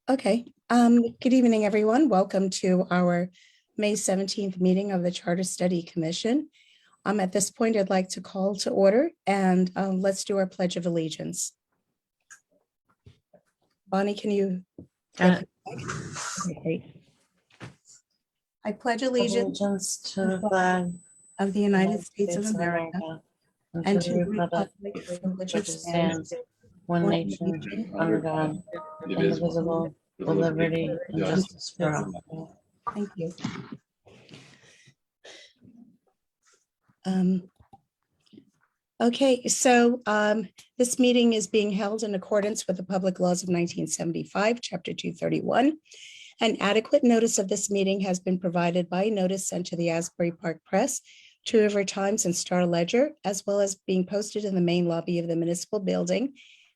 Okay. Good evening, everyone. Welcome to our May 17th meeting of the Charter Study Commission. At this point, I'd like to call to order and let's do our Pledge of Allegiance. Bonnie, can you? Got it. Okay, great. I pledge allegiance To the flag of the United States of America and to the republic for which it which stands one one nation nation, under God, indivisible, with liberty and justice for all. Thank you. Okay, so this meeting is being held in accordance with the public laws of 1975, Chapter 231. An adequate notice of this meeting has been provided by notice sent to the Asbury Park Press, Two River Times, and Star Ledger, as well as being posted in the main lobby of the municipal building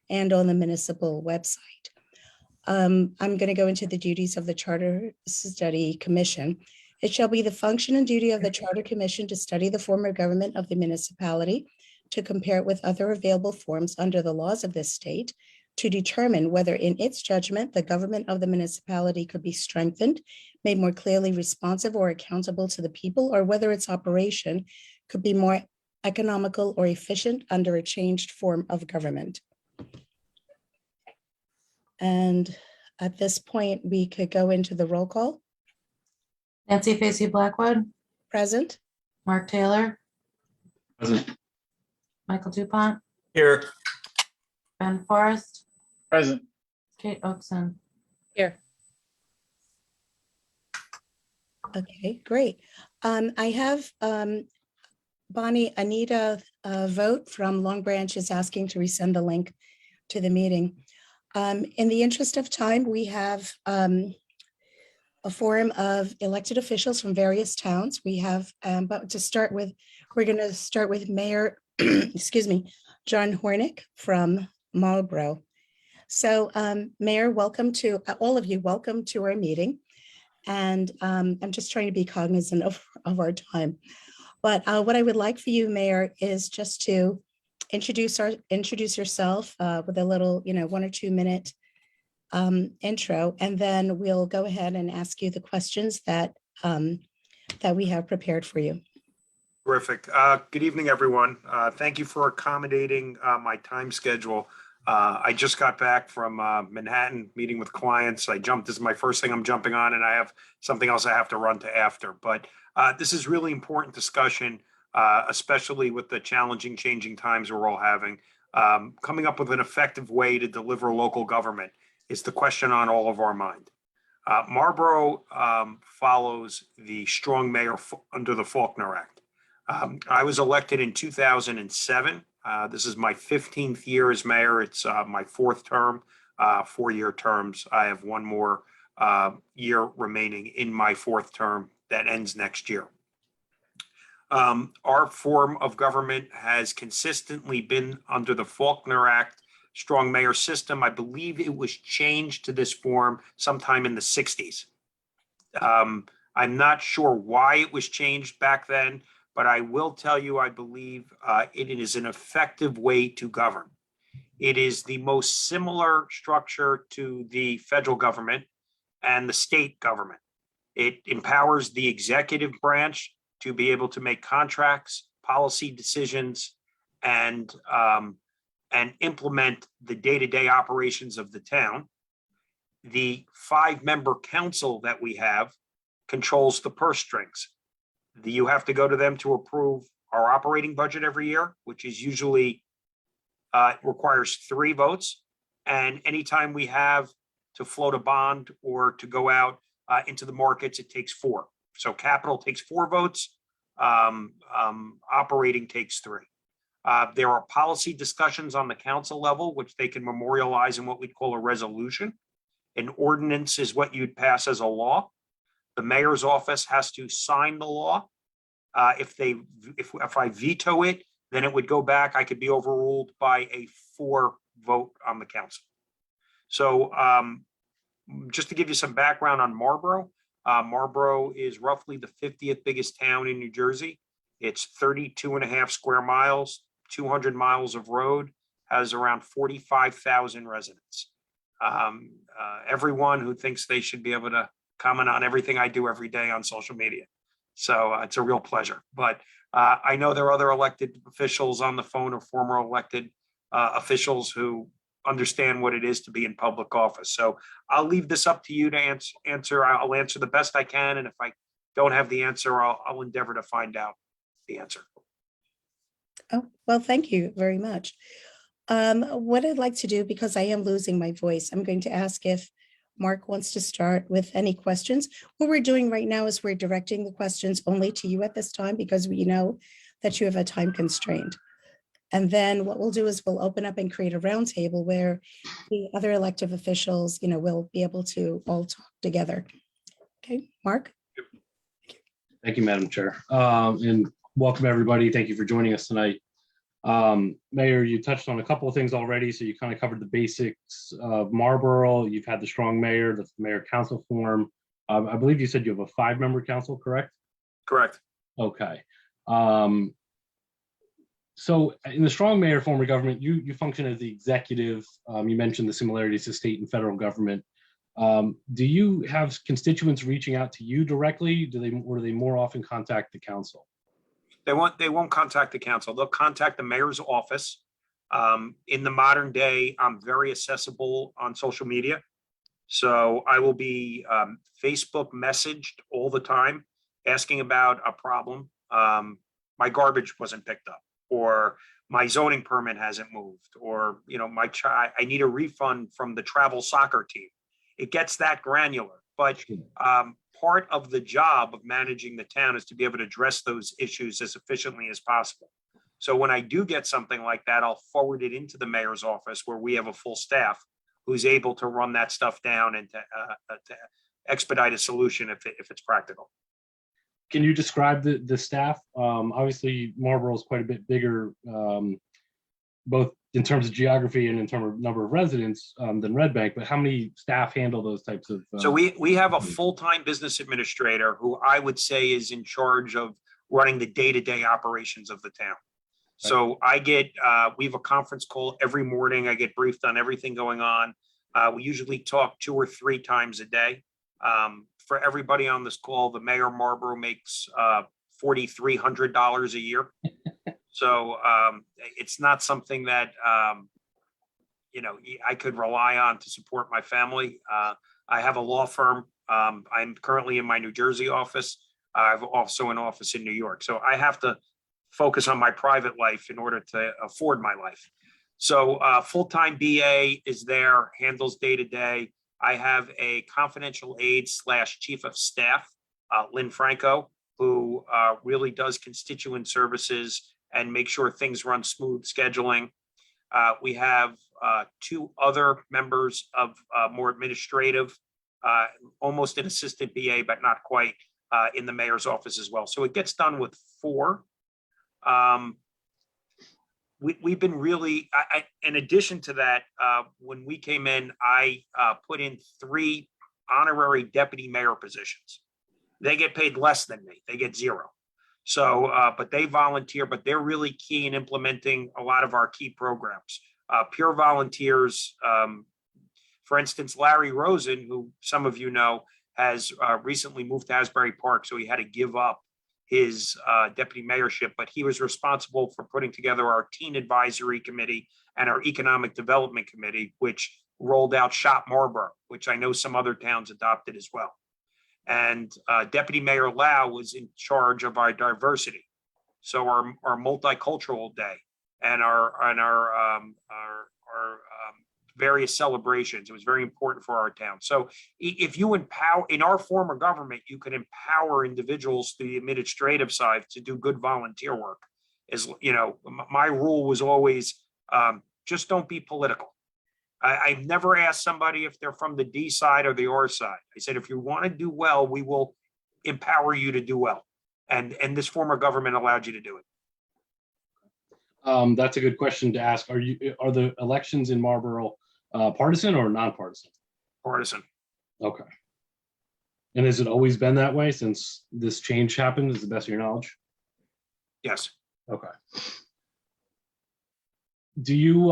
and on the municipal website. I'm going to go into the duties of the Charter Study Commission. It shall be the function and duty of the Charter Commission to study the form of government of the municipality, to compare it with other available forms under the laws of this state, to determine whether in its judgment the government of the municipality could be strengthened, made more clearly responsive or accountable to the people, or whether its operation could be more economical or efficient under a changed form of government. And at this point, we could go into the roll call. Nancy Facey Blackwood, Present. Mark Taylor, Present. Michael Dupont, Here. Ben Forrest, Present. Kate Oakson. Here. Okay, great. I have Bonnie, Anita Vote from Long Branch is asking to resend the link to the meeting. In the interest of time, we have a forum of elected officials from various towns. We have, but to start with, we're going to start with Mayor, excuse me, John Hornick from Marlborough. So Mayor, welcome to all of you. Welcome to our meeting. And I'm just trying to be cognizant of our time. But what I would like for you, Mayor, is just to introduce yourself with a little, 1 or 2 minute intro, and then we'll go ahead and ask you the questions that that we have prepared for you. Terrific. Good evening, everyone. Thank you for accommodating my time schedule. I just got back from Manhattan meeting with clients. This is my first thing I'm jumping on, and I have something else I have to run to after. But this is really important discussion, especially with the challenging, changing times we're all having. Coming up with an effective way to deliver local government is the question on all of our mind. Marlborough follows the strong mayor under the Faulkner Act. I was elected in 2007. This is my 15th year as mayor. It's my 4th term, 4-year terms. I have one more year remaining in my 4th term that ends next year. Our form of government has consistently been under the Faulkner Act strong mayor system. I believe it was changed to this form sometime in the 60s. I'm not sure why it was changed back then, but I will tell you, I believe it is an effective way to govern. It is the most similar structure to the federal government and the state government. It empowers the executive branch to be able to make contracts, policy decisions, and implement the day-to-day operations of the town. The 5-member council that we have controls the purse strings. You have to go to them to approve our operating budget every year, which is usually requires 3 votes. And anytime we have to float a bond or to go out into the markets, it takes 4. So capital takes 4 votes, operating takes 3. There are policy discussions on the council level, which they can memorialize in what we'd call a resolution. An ordinance is what you'd pass as a law. The mayor's office has to sign the law. If I veto it, then it would go back. I could be overruled by a 4 vote on the council. So just to give you some background on Marlborough, Marlborough is roughly the 50th biggest town in New Jersey. It's 32.5 square miles, 200 miles of road, has around 45,000 residents. Everyone who thinks they should be able to comment on everything I do every day on social media. So it's a real pleasure. But I know there are other elected officials on the phone or former elected officials who understand what it is to be in public office. So I'll leave this up to you to answer. I'll answer the best I can. And if I don't have the answer, I'll endeavor to find out the answer. Oh, well, thank you very much. What I'd like to do, because I am losing my voice, I'm going to ask if Mark wants to start with any questions. What we're doing right now is we're directing the questions only to you at this time because we know that you have a time constraint. And then what we'll do is we'll open up and create a roundtable where the other elected officials, will be able to all talk together. Okay, Mark? Thank you, Madam Chair. And welcome, everybody. Thank you for joining us tonight. Mayor, you touched on a couple of things already. So you kind of covered the basics of Marlborough. You've had the strong mayor, the mayor council form. I believe you said you have a 5-member council, correct? Correct. Okay. So in the strong mayor form of government, you function as the executive. You mentioned the similarities to state and federal government. Do you have constituents reaching out to you directly? Or do they more often contact the council? They won't contact the council. They'll contact the mayor's office. In the modern day, I'm very accessible on social media. So I will be Facebook messaged all the time, asking about a problem. My garbage wasn't picked up, or my zoning permit hasn't moved, or I need a refund from the travel soccer team. It gets that granular, but part of the job of managing the town is to be able to address those issues as efficiently as possible. So when I do get something like that, I'll forward it into the mayor's office where we have a full staff who's able to run that stuff down and to expedite a solution if it's practical. Can you describe the staff? Obviously, Marlborough is quite a bit bigger, both in terms of geography and in terms of number of residents than Red Bank, but how many staff handle those types of? So we have a full-time business administrator who I would say is in charge of running the day-to-day operations of the town. So we have a conference call every morning. I get briefed on everything going on. We usually talk 2 or 3 times a day. For everybody on this call, the mayor of Marlborough makes $4,300 a year. So it's not something that, I could rely on to support my family. I have a law firm. I'm currently in my New Jersey office. I have also an office in New York. So I have to focus on my private life in order to afford my life. So full-time BA is there, handles day-to-day. I have a confidential aide / chief of staff, Lynn Franco, who really does constituent services and make sure things run smooth scheduling. We have 2 other members of more administrative, almost an assistant BA, but not quite, in the mayor's office as well. So it gets done with 4. We've been really, in addition to that, when we came in, I put in 3 honorary deputy mayor positions. They get paid less than me. They get 0. So, but they volunteer, but they're really key in implementing a lot of our key programs. Pure volunteers, for instance, Larry Rosen, who some of you know, has recently moved to Asbury Park, so he had to give up his deputy mayorship, but he was responsible for putting together our teen advisory committee and our economic development committee, which rolled out Shop Marlborough, which I know some other towns adopted as well. And Deputy Mayor Lau was in charge of our diversity. So our multicultural day and our various celebrations. It was very important for our town. So if you empower, in our form of government, you can empower individuals through the administrative side to do good volunteer work. My rule was always just don't be political. I've never asked somebody if they're from the D side or the R side. I said, if you want to do well, we will empower you to do well. And this form of government allowed you to do it. That's a good question to ask. Are the elections in Marlborough partisan or nonpartisan? Partisan. Okay. And has it always been that way since this change happened, is the best of your knowledge? Yes. Okay. do you,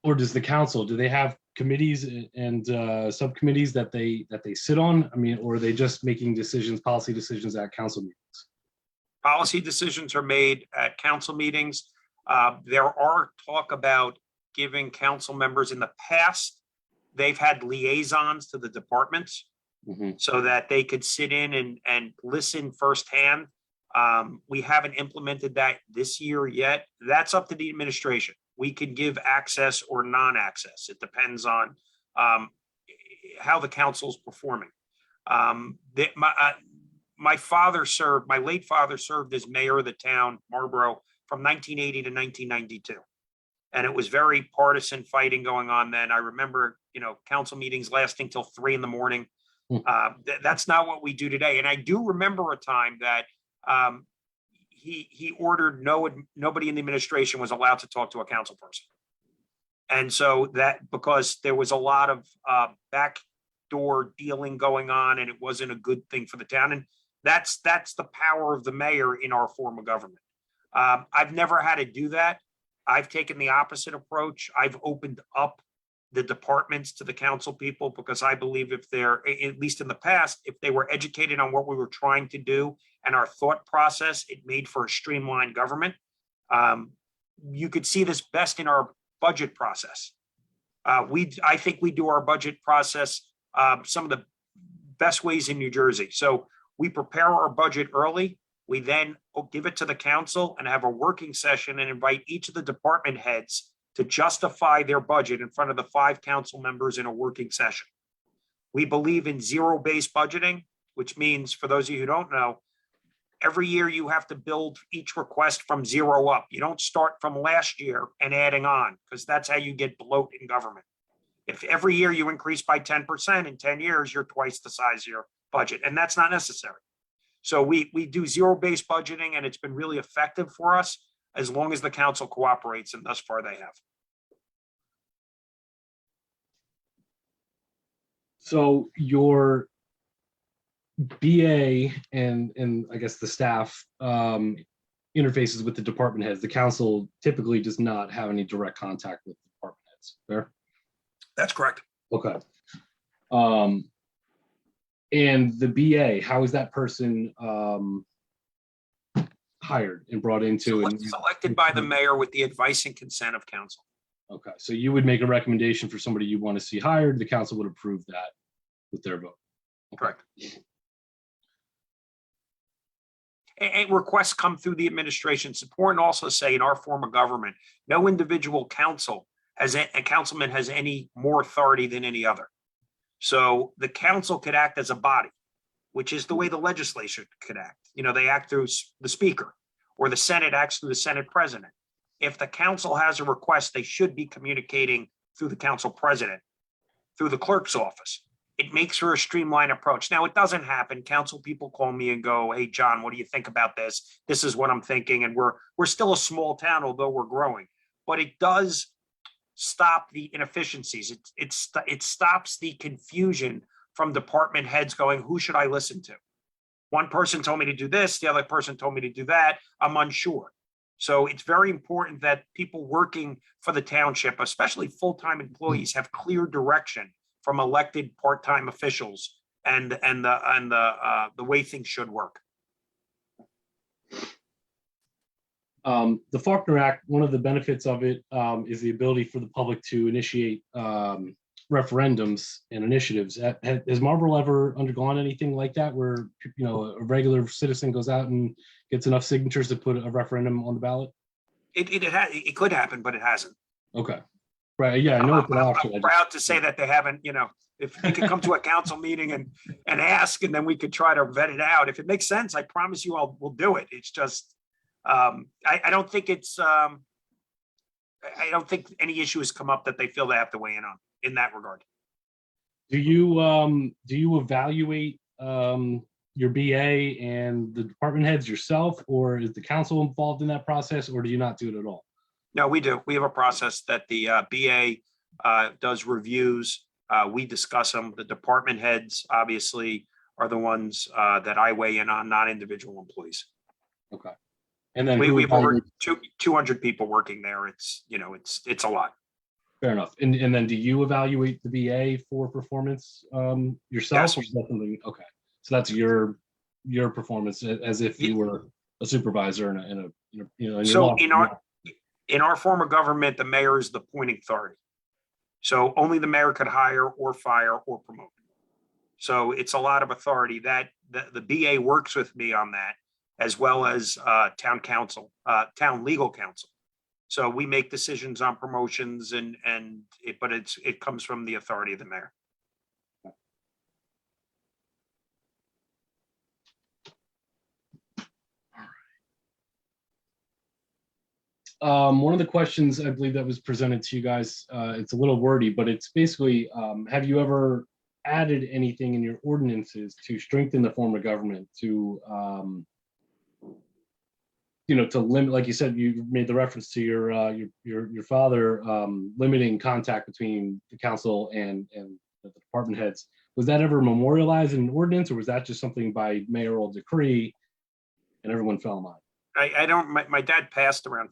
or does the council, do they have committees and subcommittees that they sit on? I mean, or are they just making decisions, policy decisions at council meetings? Policy decisions are made at council meetings. There are talk about giving council members in the past, they've had liaisons to the departments Mhm. so that they could sit in and listen firsthand. We haven't implemented that this year yet. That's up to the administration. We could give access or non-access. It depends on how the council's performing. My father served, my late father served as mayor of the town, Marlboro, from 1980 to 1992. And it was very partisan fighting going on then. I remember, council meetings lasting till 3 a.m. That's not what we do today. And I do remember a time that he ordered nobody in the administration was allowed to talk to a council person. And so that, because there was a lot of backdoor dealing going on and it wasn't a good thing for the town. And that's the power of the mayor in our form of government. I've never had to do that. I've taken the opposite approach. I've opened up the departments to the council people because I believe if they're, at least in the past, if they were educated on what we were trying to do and our thought process, it made for a streamlined government. You could see this best in our budget process. I think we do our budget process some of the best ways in New Jersey. So we prepare our budget early. We then give it to the council and have a working session and invite each of the department heads to justify their budget in front of the 5 council members in a working session. We believe in zero-based budgeting, which means, for those of you who don't know, every year you have to build each request from 0 up. You don't start from last year and adding on, because that's how you get bloat in government. If every year you increase by 10%, in 10 years, you're twice the size of your budget, and that's not necessary. So we do zero-based budgeting, and it's been really effective for us as long as the council cooperates, and thus far they have. So your BA and I guess the staff interfaces with the department heads. The council typically does not have any direct contact with the department heads. Fair? That's correct. Okay. And the BA, how is that person hired and brought into? Selected by the mayor with the advice and consent of council. Okay, so you would make a recommendation for somebody you want to see hired. The council would approve that with their vote. Correct. And requests come through the administration. It's important to also say in our form of government, no individual councilman has any more authority than any other. So the council could act as a body, which is the way the legislature could act. They act through the speaker, or the Senate acts through the Senate president. If the council has a request, they should be communicating through the council president, through the clerk's office. It makes for a streamlined approach. Now, it doesn't happen. Council people call me and go, "Hey, John, what do you think about this? This is what I'm thinking." And we're still a small town, although we're growing. But it does stop the inefficiencies. It stops the confusion from department heads going, "Who should I listen to? One person told me to do this, the other person told me to do that. I'm unsure." So it's very important that people working for the township, especially full-time employees, have clear direction from elected part-time officials and the way things should work. The Faulkner Act, one of the benefits of it is the ability for the public to initiate referendums and initiatives. Has Marlboro ever undergone anything like that, where a regular citizen goes out and gets enough signatures to put a referendum on the ballot? It could happen, but it hasn't. Okay, right. Yeah, I know it's an option. I'm proud to say that they haven't. If they could come to a council meeting and ask, and then we could try to vet it out. If it makes sense, I promise you, we'll do it. It's just I don't think it's I don't think any issue has come up that they feel they have to weigh in on in that regard. Do you evaluate your BA and the department heads yourself, or is the council involved in that process, or do you not do it at all? No, we do. We have a process that the BA does reviews. We discuss them. The department heads obviously are the ones that I weigh in on, not individual employees. Okay. And then We who have over evaluates- 200 people working there. It's, you know, it's a lot. Fair enough. And then do you evaluate the BA for performance yourself? Yes. Or is that something, okay. So that's your performance as if you were a supervisor in a you know, in your So law firm. in our form of government, the mayor is the appointing authority. So only the mayor could hire or fire or promote. So it's a lot of authority that the BA works with me on that, as well as town council, town legal counsel. So we make decisions on promotions but it comes from the authority of the mayor. One of the questions I believe that was presented to you guys, it's a little wordy, but it's basically, have you ever added anything in your ordinances to strengthen the form of government to, you know, to limit, like you said, you made the reference to your father, limiting contact between the council and the department heads. Was that ever memorialized in an ordinance, or was that just something by mayoral decree and everyone fell in line? I don't, my dad passed around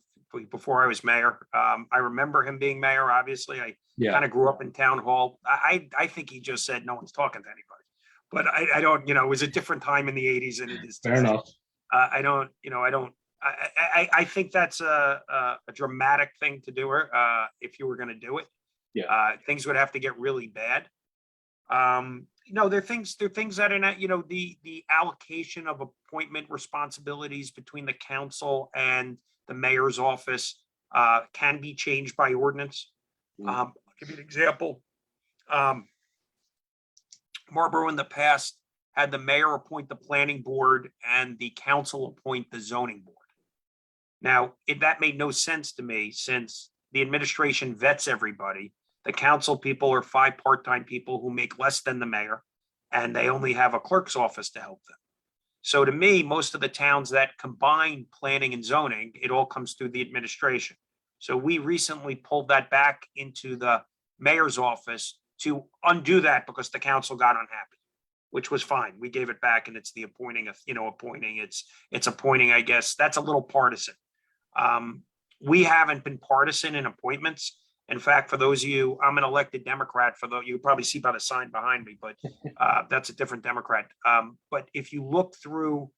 before I was mayor. I remember him being mayor, obviously. I Yeah, kind of grew up in town hall. I think he just said no one's talking to anybody. But I don't, you know, it was a different time in the 80s than it is fair today. enough. I don't, you know, I think that's a dramatic thing to do if you were going to do it. Yeah. Things would have to get really bad. You know, there are things that are not, you know, the allocation of appointment responsibilities between the council and the mayor's office can be changed by ordinance. I'll give you an example. Marlborough in the past had the mayor appoint the planning board and the council appoint the zoning board. Now, that made no sense to me, since the administration vets everybody. The council people are 5 part-time people who make less than the mayor, and they only have a clerk's office to help them. So to me, most of the towns that combine planning and zoning, it all comes through the administration. So we recently pulled that back into the mayor's office to undo that, because the council got unhappy, which was fine. We gave it back, and it's the appointing of, you know, it's appointing, I guess. That's a little partisan. We haven't been partisan in appointments. In fact, for those of you, I'm an elected Democrat. For those you probably see by the sign behind me, but that's a different Democrat. But if you look through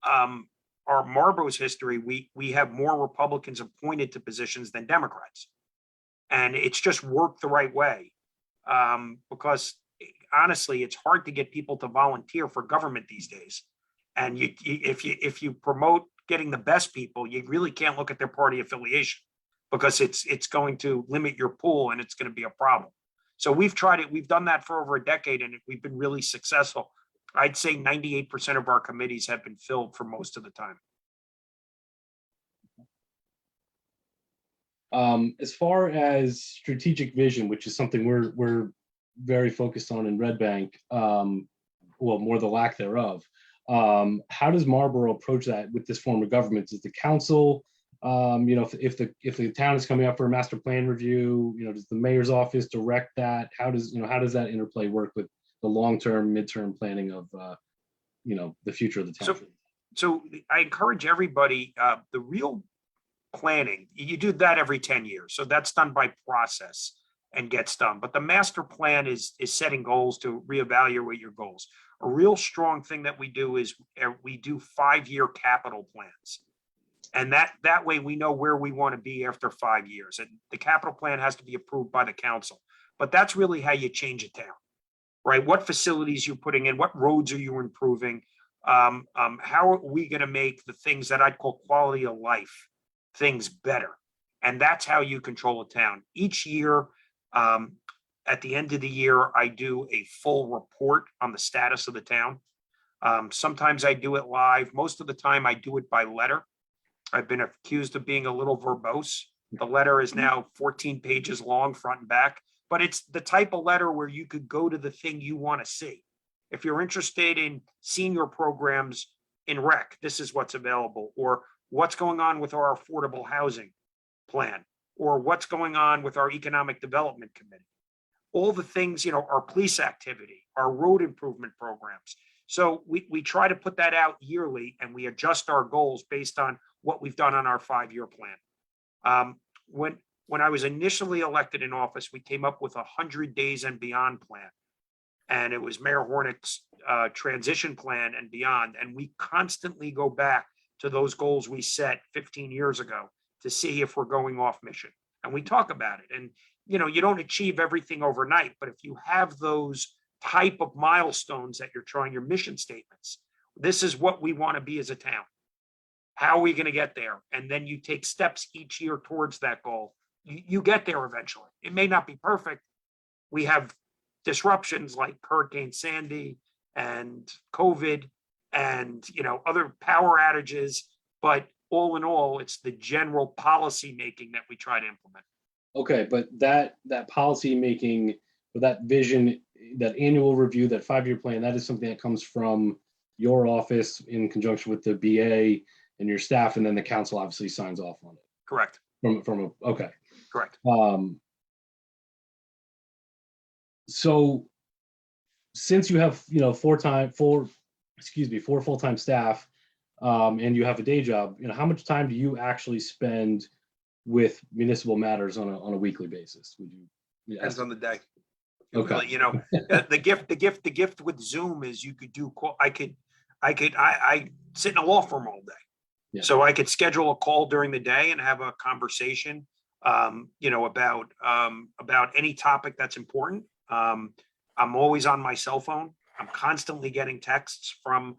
our Marlborough's history, we have more Republicans appointed to positions than Democrats, and it's just worked the right way. Because honestly, it's hard to get people to volunteer for government these days. And if you promote getting the best people, you really can't look at their party affiliation, because it's going to limit your pool, and it's going to be a problem. So we've tried it. We've done that for over a decade, and we've been really successful. I'd say 98% of our committees have been filled for most of the time. As far as strategic vision, which is something we're very focused on in Red Bank, well, more the lack thereof. How does Marlborough approach that with this form of government? Is the council, you know, if the town is coming up for a master plan review, you know, does the mayor's office direct that? How does that interplay work with the long-term, midterm planning of, you know, the future of the town? So I encourage everybody, the real planning, you do that every 10 years. So that's done by process and gets done. But the master plan is setting goals to reevaluate your goals. A real strong thing that we do is we do 5-year capital plans. And that way we know where we want to be after 5 years. And the capital plan has to be approved by the council. But that's really how you change a town, right? What facilities you're putting in, what roads are you improving? How are we going to make the things that I'd call quality of life things better? And that's how you control a town. Each year, at the end of the year, I do a full report on the status of the town. Sometimes I do it live. Most of the time I do it by letter. I've been accused of being a little verbose. The letter is now 14 pages long, front and back, but it's the type of letter where you could go to the thing you want to see. If you're interested in senior programs in rec, this is what's available, or what's going on with our affordable housing plan, or what's going on with our economic development committee. All the things, you know, our police activity, our road improvement programs. So we try to put that out yearly, and we adjust our goals based on what we've done on our 5-year plan. When I was initially elected in office, we came up with a 100 days and beyond plan. And it was Mayor Hornick's transition plan and beyond. And we constantly go back to those goals we set 15 years ago to see if we're going off mission. And we talk about it. And, you know, you don't achieve everything overnight, but if you have those type of milestones that you're trying, your mission statements, this is what we want to be as a town. How are we going to get there? And then you take steps each year towards that goal. You get there eventually. It may not be perfect. We have disruptions like Hurricane Sandy and COVID and, you know, other power outages, but all in all, it's the general policy making that we try to implement. Okay, but that policy making, or that vision, that annual review, that 5-year plan, that is something that comes from your office in conjunction with the BA and your staff, and then the council obviously signs off on it. Correct. Okay. Correct. So since you have, you know, four full-time staff, and you have a day job, you know, how much time do you actually spend with municipal matters on a weekly basis? Would you? Depends on the day. Okay. Really, you know, the gift with Zoom is you could do, I sit in a law firm all day. Yeah. So I could schedule a call during the day and have a conversation, you know, about any topic that's important. I'm always on my cell phone. I'm constantly getting texts from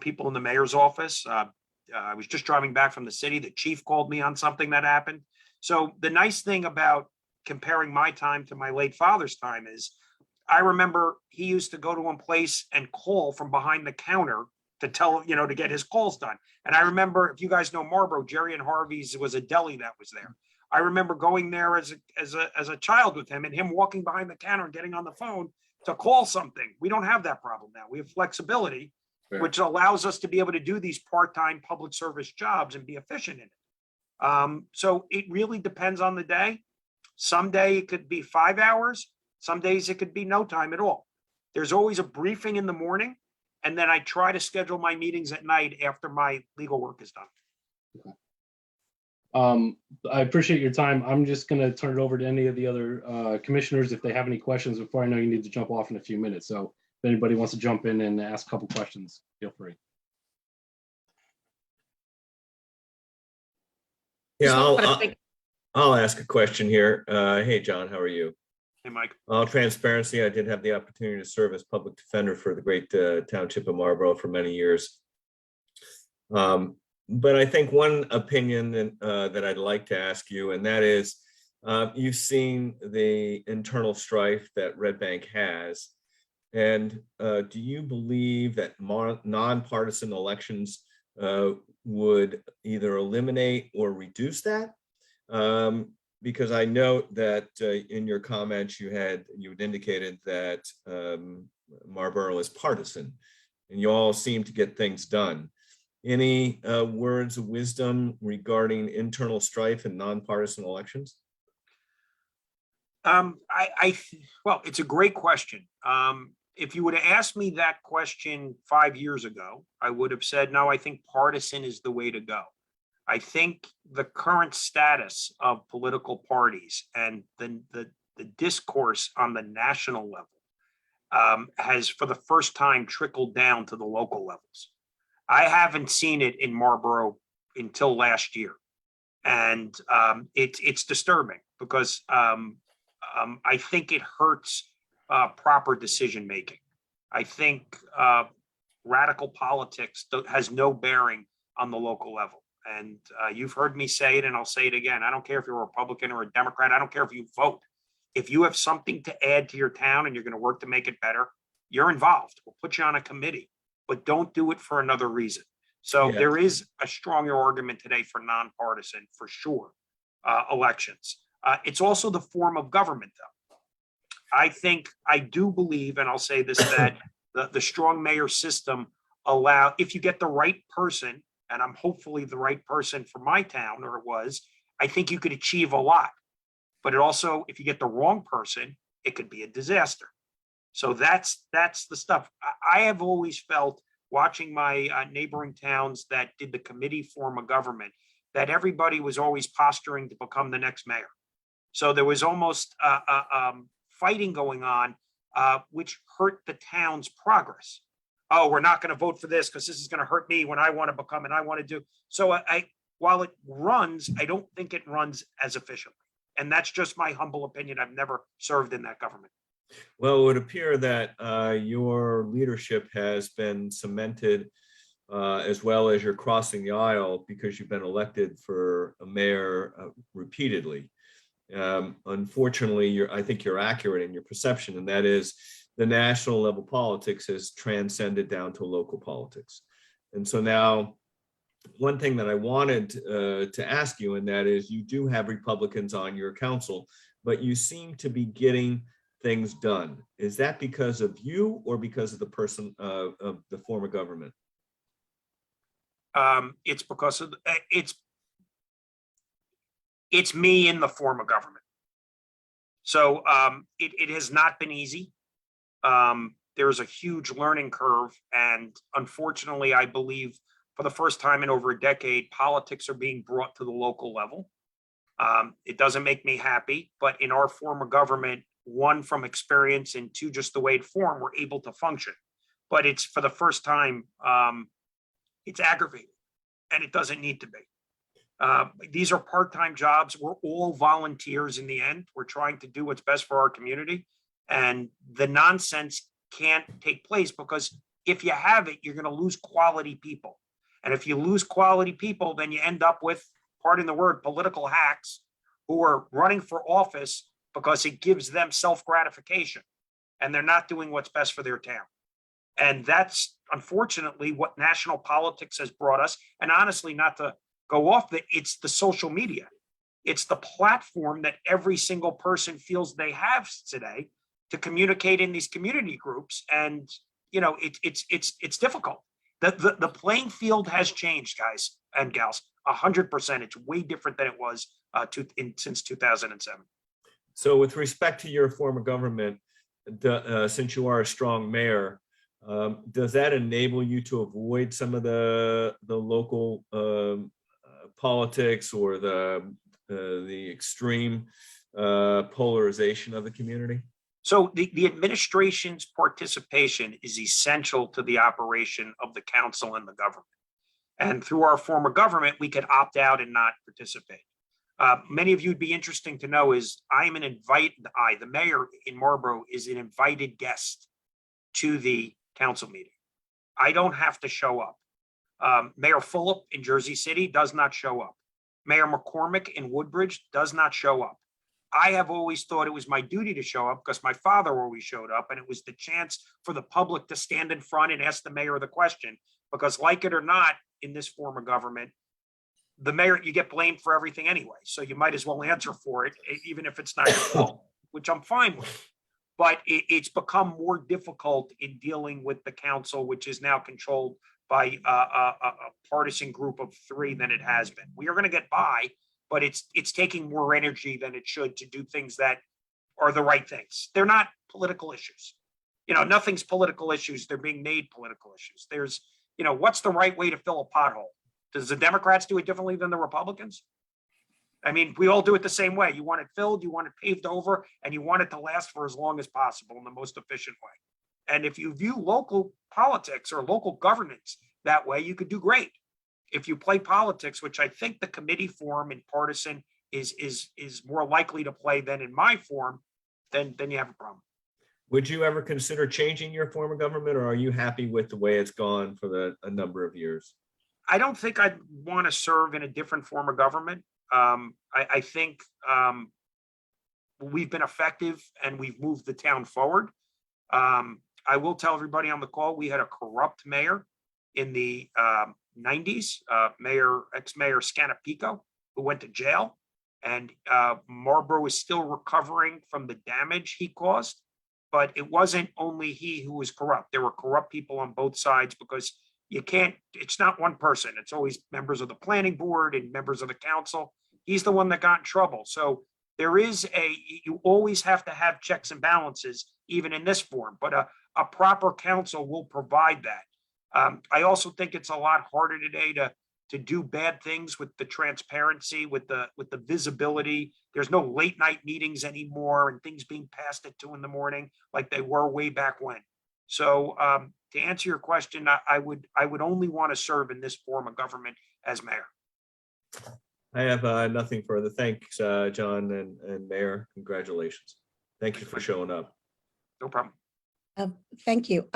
people in the mayor's office. I was just driving back from the city. The chief called me on something that happened. So the nice thing about comparing my time to my late father's time is I remember he used to go to one place and call from behind the counter to tell, you know, to get his calls done. And I remember, if you guys know Marlboro, Jerry and Harvey's was a deli that was there. I remember going there as a child with him and him walking behind the counter and getting on the phone to call something. We don't have that problem now. We have flexibility, Right. which allows us to be able to do these part-time public service jobs and be efficient in it. So it really depends on the day. Some day it could be 5 hours. Some days it could be no time at all. There's always a briefing in the morning, and then I try to schedule my meetings at night after my legal work is done. I appreciate your time. I'm just going to turn it over to any of the other commissioners if they have any questions before I know you need to jump off in a few minutes. So if anybody wants to jump in and ask a couple questions, feel free. Yeah, I'll ask a question here. Hey, John, how are you? Hey, Mike. All transparency, I did have the opportunity to serve as public defender for the great township of Marlboro for many years. But I think one opinion that I'd like to ask you, and that is, you've seen the internal strife that Red Bank has. And do you believe that nonpartisan elections would either eliminate or reduce that? Because I note that in your comments you had indicated that Marlboro is partisan, and you all seem to get things done. Any words of wisdom regarding internal strife and nonpartisan elections? Well, it's a great question. If you would have asked me that question 5 years ago, I would have said, no, I think partisan is the way to go. I think the current status of political parties and the discourse on the national level has, for the first time, trickled down to the local levels. I haven't seen it in Marlboro until last year, and it's disturbing because I think it hurts proper decision making. I think radical politics has no bearing on the local level. And you've heard me say it, and I'll say it again. I don't care if you're a Republican or a Democrat. I don't care if you vote. If you have something to add to your town and you're going to work to make it better, you're involved. We'll put you on a committee, but don't do it for another reason. So there is a stronger argument today for nonpartisan, for sure, elections. It's also the form of government, though. I do believe, and I'll say this, that the strong mayor system if you get the right person, and I'm hopefully the right person for my town, or it was, I think you could achieve a lot. But it also, if you get the wrong person, it could be a disaster. So that's the stuff. I have always felt watching my neighboring towns that did the committee form of government, that everybody was always posturing to become the next mayor. So there was almost fighting going on, which hurt the town's progress. Oh, we're not going to vote for this because this is going to hurt me when I want to become and I want to do. So while it runs, I don't think it runs as efficiently. And that's just my humble opinion. I've never served in that government. Well, it would appear that your leadership has been cemented as well as you're crossing the aisle because you've been elected for a mayor repeatedly. Unfortunately, I think you're accurate in your perception, and that is the national level politics has transcended down to local politics. And so now, one thing that I wanted to ask you, and that is you do have Republicans on your council, but you seem to be getting things done. Is that because of you or because of the person of the form of government? It's because of it's me in the form of government. So it has not been easy. There's a huge learning curve, and unfortunately, I believe for the first time in over a decade, politics are being brought to the local level. It doesn't make me happy, but in our form of government, one, from experience, and two, just the way it formed, we're able to function. But it's for the first time, it's aggravating, and it doesn't need to be. These are part-time jobs. We're all volunteers in the end. We're trying to do what's best for our community. And the nonsense can't take place because if you have it, you're going to lose quality people. And if you lose quality people, then you end up with, pardon the word, political hacks who are running for office because it gives them self-gratification and they're not doing what's best for their town. And that's unfortunately what national politics has brought us. And honestly, not to go off, it's the social media. It's the platform that every single person feels they have today to communicate in these community groups. And, you know, it's difficult. The playing field has changed, guys and gals, 100%. It's way different than it was since 2007. So with respect to your form of government, since you are a strong mayor, does that enable you to avoid some of the local politics or the extreme polarization of the community? So the administration's participation is essential to the operation of the council and the government. And through our form of government, we could opt out and not participate. Many of you would be interesting to know is the mayor in Marlborough is an invited guest to the council meeting. I don't have to show up. Mayor Fulop in Jersey City does not show up. Mayor McCormick in Woodbridge does not show up. I have always thought it was my duty to show up because my father always showed up, and it was the chance for the public to stand in front and ask the mayor the question. Because like it or not, in this form of government, the mayor, you get blamed for everything anyway. So you might as well answer for it, even if it's not your fault, which I'm fine with. But it's become more difficult in dealing with the council, which is now controlled by a partisan group of three than it has been. We are going to get by, but it's taking more energy than it should to do things that are the right things. They're not political issues. You know, nothing's political issues. They're being made political issues. There's, you know, what's the right way to fill a pothole? Does the Democrats do it differently than the Republicans? I mean, we all do it the same way. You want it filled, you want it paved over, and you want it to last for as long as possible in the most efficient way. And if you view local politics or local governance that way, you could do great. If you play politics, which I think the committee form in partisan is more likely to play than in my form, then you have a problem. Would you ever consider changing your form of government, or are you happy with the way it's gone for a number of years? I don't think I'd want to serve in a different form of government. I think we've been effective and we've moved the town forward. I will tell everybody on the call, we had a corrupt mayor in the 90s, ex-mayor Scanapico, who went to jail. And Marlborough is still recovering from the damage he caused. But it wasn't only he who was corrupt. There were corrupt people on both sides because it's not one person. It's always members of the planning board and members of the council. He's the one that got in trouble. So you always have to have checks and balances, even in this form, but a proper council will provide that. I also think it's a lot harder today to do bad things with the transparency, with the visibility. There's no late night meetings anymore and things being passed at 2 a.m. like they were way back when. So to answer your question, I would only want to serve in this form of government as mayor. I have nothing further. Thanks, John and Mayor. Congratulations. Thank you for showing up. No problem. Thank you.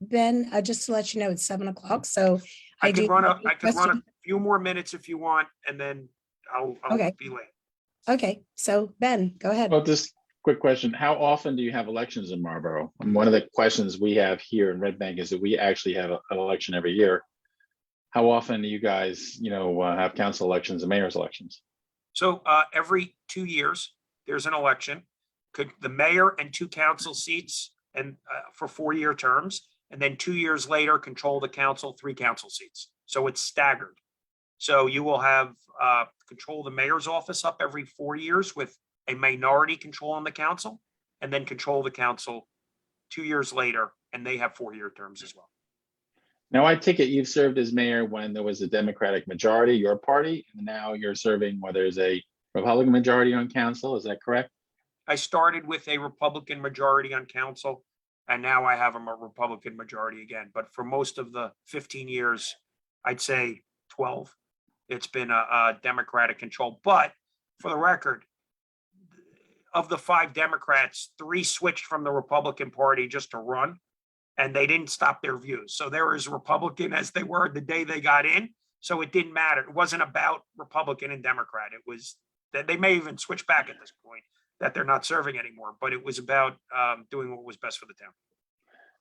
Ben, just to let you know, it's 7 o'clock, so I do could run have a few more minutes if you want, and then I'll Okay. be late. Okay, so Ben, go ahead. Well, just quick question. How often do you have elections in Marlboro? And one of the questions we have here in Red Bank is that we actually have an election every year. How often do you guys, have council elections and mayor's elections? So every 2 years, there's an election. Could the mayor and 2 council seats and for 4-year terms, and then 2 years later, control the council, 3 council seats. So it's staggered. So you will have control the mayor's office up every 4 years with a minority control on the council, and then control the council 2 years later, and they have 4-year terms as well. Now, I take it you've served as mayor when there was a Democratic majority, your party, and now you're serving where there's a Republican majority on council. Is that correct? I started with a Republican majority on council, and now I have a Republican majority again. But for most of the 15 years, I'd say 12, it's been a Democratic control. But for the record, of the 5 Democrats, 3 switched from the Republican Party just to run, and they didn't stop their views. So they were as Republican as they were the day they got in. So it didn't matter. It wasn't about Republican and Democrat. It was that they may even switch back at this point, that they're not serving anymore, but it was about doing what was best for the town.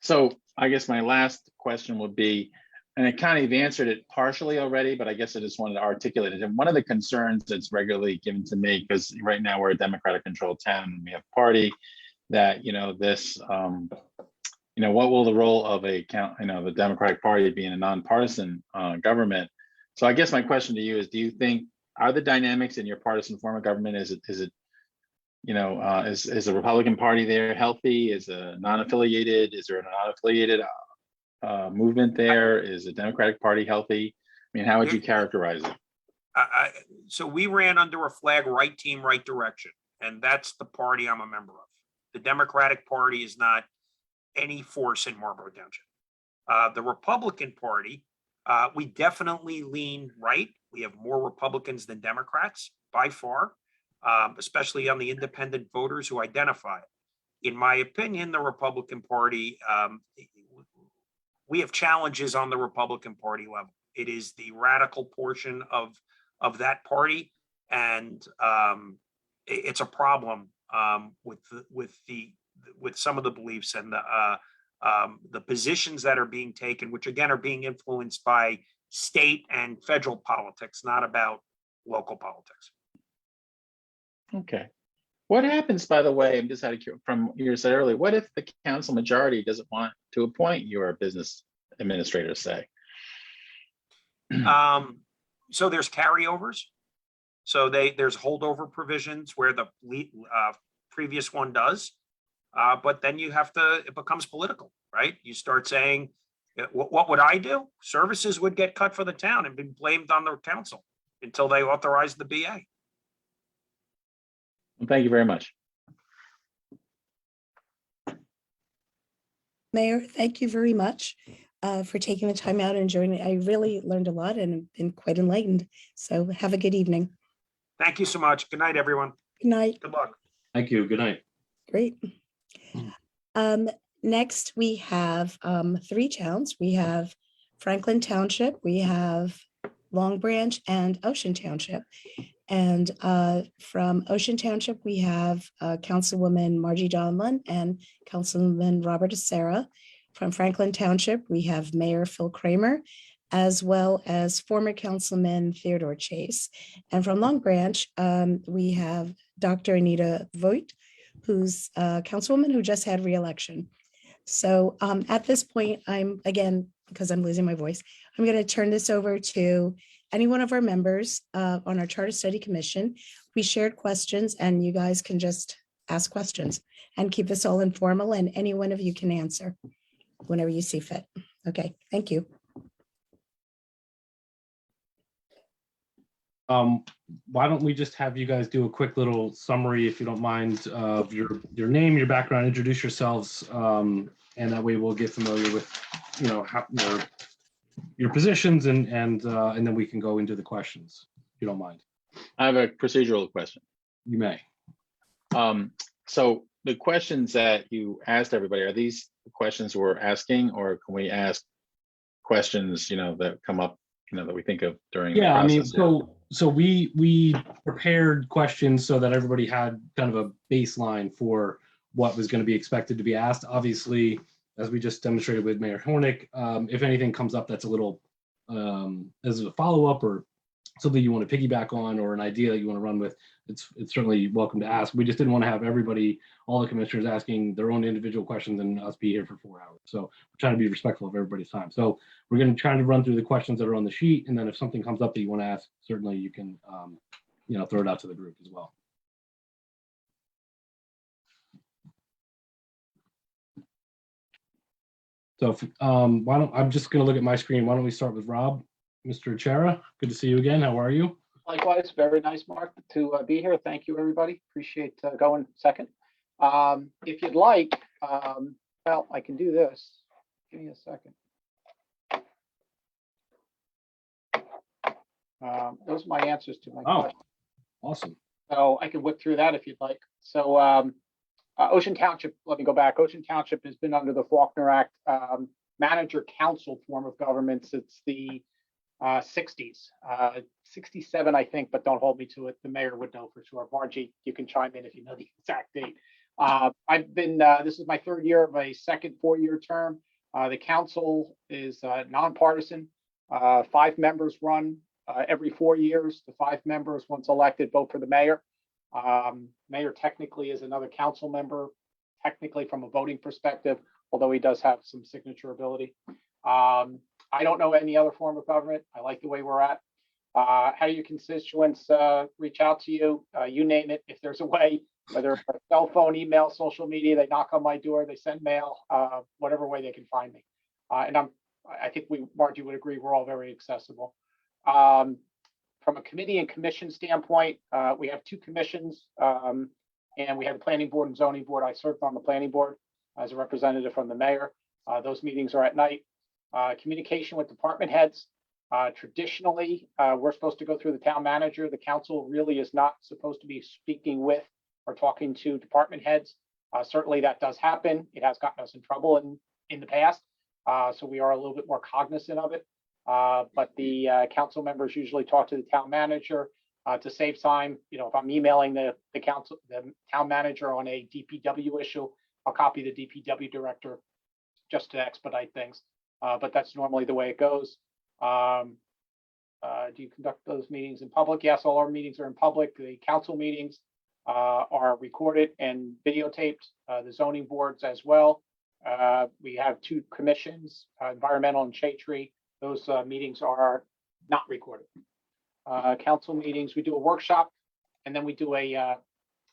So I guess my last question would be, and I kind of answered it partially already, but I guess I just wanted to articulate it. And one of the concerns that's regularly given to me, because right now we're a Democratic controlled town and we have a party that, what will the role of the Democratic Party be in a nonpartisan government? So I guess my question to you is, do you think, are the dynamics in your partisan form of government, is the Republican Party there healthy? Is a non-affiliated? Is there a non-affiliated movement there? Is the Democratic Party healthy? I mean, how would you characterize it? So we ran under a flag, right team, right direction. And that's the party I'm a member of. The Democratic Party is not any force in Marlboro Township. The Republican Party, we definitely lean right. We have more Republicans than Democrats by far, especially on the independent voters who identify it. In my opinion, the Republican Party, we have challenges on the Republican Party level. It is the radical portion of that party, and it's a problem with some of the beliefs and the positions that are being taken, which again are being influenced by state and federal politics, not about local politics. Okay. What happens, by the way, I'm just out of curiosity, from you said earlier, what if the council majority doesn't want to appoint your business administrator, say? So there's carryovers. So there's holdover provisions where the previous one does. But then it becomes political, right? You start saying, what would I do? Services would get cut for the town and be blamed on the council until they authorize the BA. Well, thank you very much. Mayor, thank you very much for taking the time out and joining. I really learned a lot and been quite enlightened. So have a good evening. Thank you so much. Good night, everyone. Good night. Good luck. Thank you. Good night. Great. Next, we have 3 towns. We have Franklin Township, we have Long Branch, and Ocean Township. And from Ocean Township, we have Councilwoman Margie Donlin and Councilman Robert Acera. From Franklin Township, we have Mayor Phil Kramer, as well as former Councilman Theodore Chase. And from Long Branch, we have Dr. Anita Voigt, who's a councilwoman who just had re-election. So at this point, because I'm losing my voice, I'm going to turn this over to any one of our members on our Charter Study Commission. We shared questions and you guys can just ask questions and keep this all informal, and any one of you can answer whenever you see fit. Okay, thank you. Why don't we just have you guys do a quick little summary, if you don't mind, of your name, your background, introduce yourselves, and that way we'll get familiar with, how your positions, and then we can go into the questions, if you don't mind. I have a procedural question. You may. So the questions that you asked everybody, are these the questions we're asking, or can we ask questions, that come up, that we think of during the Yeah, I mean, process? so we prepared questions so that everybody had kind of a baseline for what was going to be expected to be asked. Obviously, as we just demonstrated with Mayor Hornick, if anything comes up that's a little as a follow-up or something you want to piggyback on, or an idea that you want to run with, it's certainly welcome to ask. We just didn't want to have everybody, all the commissioners, asking their own individual questions and us be here for 4 hours. So we're trying to be respectful of everybody's time. So we're going to try to run through the questions that are on the sheet, and then if something comes up that you want to ask, certainly you can throw it out to the group as well. So if, I'm just going to look at my screen. Why don't we start with Rob? Mr. Chera, good to see you again. How are you? Likewise, very nice, Mark, to be here. Thank you, everybody. Appreciate going second. If you'd like, well, I can do this. Give me a second. Those are my answers to my questions. Awesome. So I can whip through that if you'd like. So Ocean Township, let me go back. Ocean Township has been under the Faulkner Act manager council form of government since the 60s, 67, I think, but don't hold me to it. The mayor would know for sure. Margie, you can chime in if you know the exact date. I've been, this is my 3rd year of a second 4-year term. The council is nonpartisan. 5 members run every 4 years. The 5 members, once elected, vote for the mayor. Mayor technically is another council member, technically from a voting perspective, although he does have some signature ability. I don't know any other form of government. I like the way we're at. How do your constituents reach out to you? You name it. If there's a way, whether it's cell phone, email, social media, they knock on my door, they send mail, whatever way they can find me. And I think Margie would agree, we're all very accessible. From a committee and commission standpoint, we have 2 commissions, and we have the planning board and zoning board. I served on the planning board as a representative from the mayor. Those meetings are at night. Communication with department heads. Traditionally, we're supposed to go through the town manager. The council really is not supposed to be speaking with or talking to department heads. Certainly that does happen. It has gotten us in trouble in the past. So we are a little bit more cognizant of it. But the council members usually talk to the town manager to save time. If I'm emailing the town manager on a DPW issue, I'll copy the DPW director just to expedite things. But that's normally the way it goes. Do you conduct those meetings in public? Yes, all our meetings are in public. The council meetings are recorded and videotaped, the zoning boards as well. We have 2 commissions, environmental and shade tree. Those meetings are not recorded. Council meetings, we do a workshop, and then we do a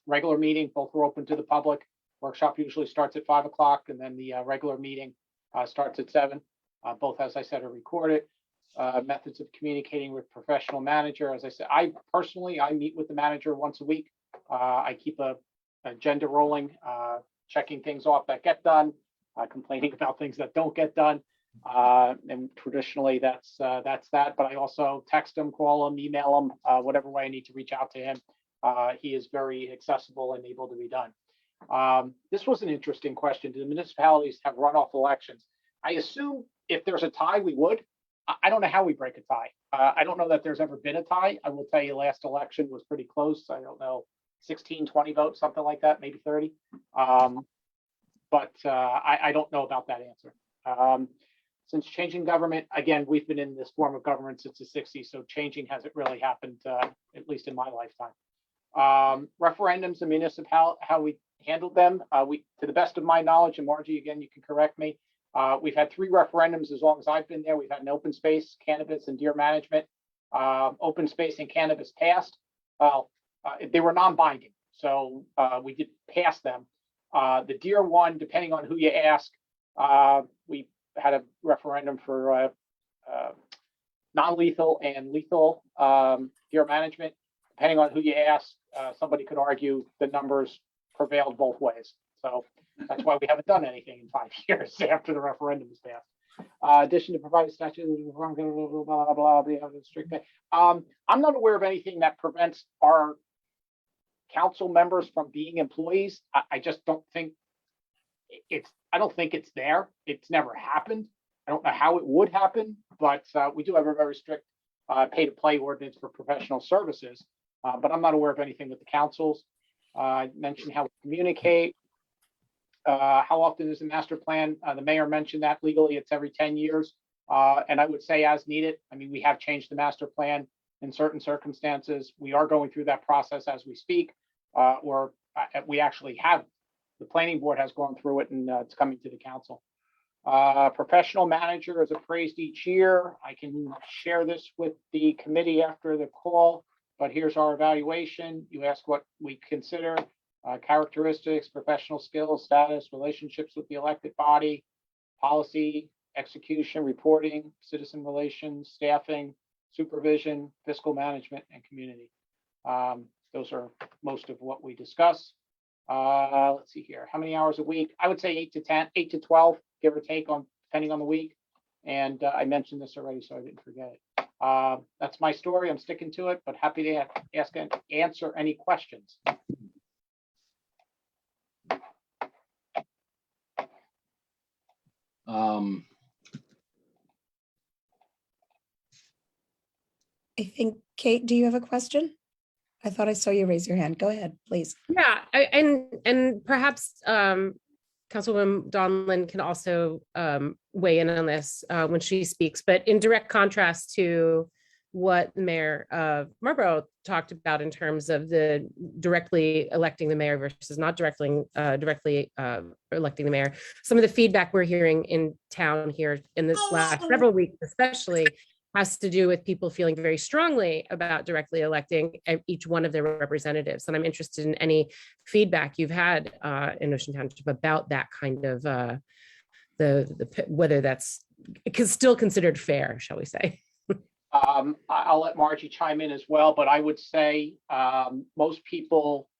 regular meeting. Both are open to the public. Workshop usually starts at 5 o'clock, and then the regular meeting starts at 7. Both, as I said, are recorded. Methods of communicating with professional manager. As I said, I meet with the manager once a week. I keep a agenda rolling, checking things off that get done, complaining about things that don't get done. And traditionally that's that, but I also text him, call him, email him, whatever way I need to reach out to him. He is very accessible and able to be done. This was an interesting question. Do the municipalities have runoff elections? I assume if there's a tie, we would. I don't know how we break a tie. I don't know that there's ever been a tie. I will tell you last election was pretty close. I don't know, 16, 20 votes, something like that, maybe 30. But I don't know about that answer. Since changing government, again, we've been in this form of government since the 60s, so changing hasn't really happened, at least in my lifetime. Referendums and municipal, how we handled them, to the best of my knowledge, and Margie, again, you can correct me, we've had 3 referendums as long as I've been there. We've had an open space, cannabis, and deer management. Open space and cannabis passed. They were non-binding, so we did pass them. The deer one, depending on who you ask, we had a referendum for non-lethal and lethal deer management. Depending on who you ask, somebody could argue the numbers prevailed both ways. So that's why we haven't done anything in 5 years after the referendum was passed. Addition to provide statute, blah, blah, blah, blah, strict. I'm not aware of anything that prevents our council members from being employees. I just don't think I don't think it's there. It's never happened. I don't know how it would happen, but we do have a very strict pay to play ordinance for professional services. But I'm not aware of anything with the councils. I mentioned how we communicate. How often is the master plan? The mayor mentioned that legally it's every 10 years. And I would say as needed. I mean, we have changed the master plan in certain circumstances. We are going through that process as we speak, or we actually have, the planning board has gone through it and it's coming to the council. Professional manager is appraised each year. I can share this with the committee after the call, but here's our evaluation. You ask what we consider. Characteristics, professional skills, status, relationships with the elected body, policy, execution, reporting, citizen relations, staffing, supervision, fiscal management, and community. Those are most of what we discuss. Let's see here. How many hours a week? I would say 8 to 10, 8 to 12, give or take, depending on the week. And I mentioned this already, so I didn't forget it. That's my story. I'm sticking to it, but happy to ask and answer any questions. I think, Kate, do you have a question? I thought I saw you raise your hand. Go ahead, please. Yeah, and perhaps Councilwoman Donlin can also weigh in on this when she speaks, but in direct contrast to what Mayor Marlborough talked about in terms of the directly electing the mayor versus not directly electing the mayor. Some of the feedback we're hearing in town here in this last several weeks, especially, has to do with people feeling very strongly about directly electing each one of their representatives. And I'm interested in any feedback you've had in Ocean Township about that kind of whether that's still considered fair, shall we say. I'll let Margie chime in as well, but I would say most people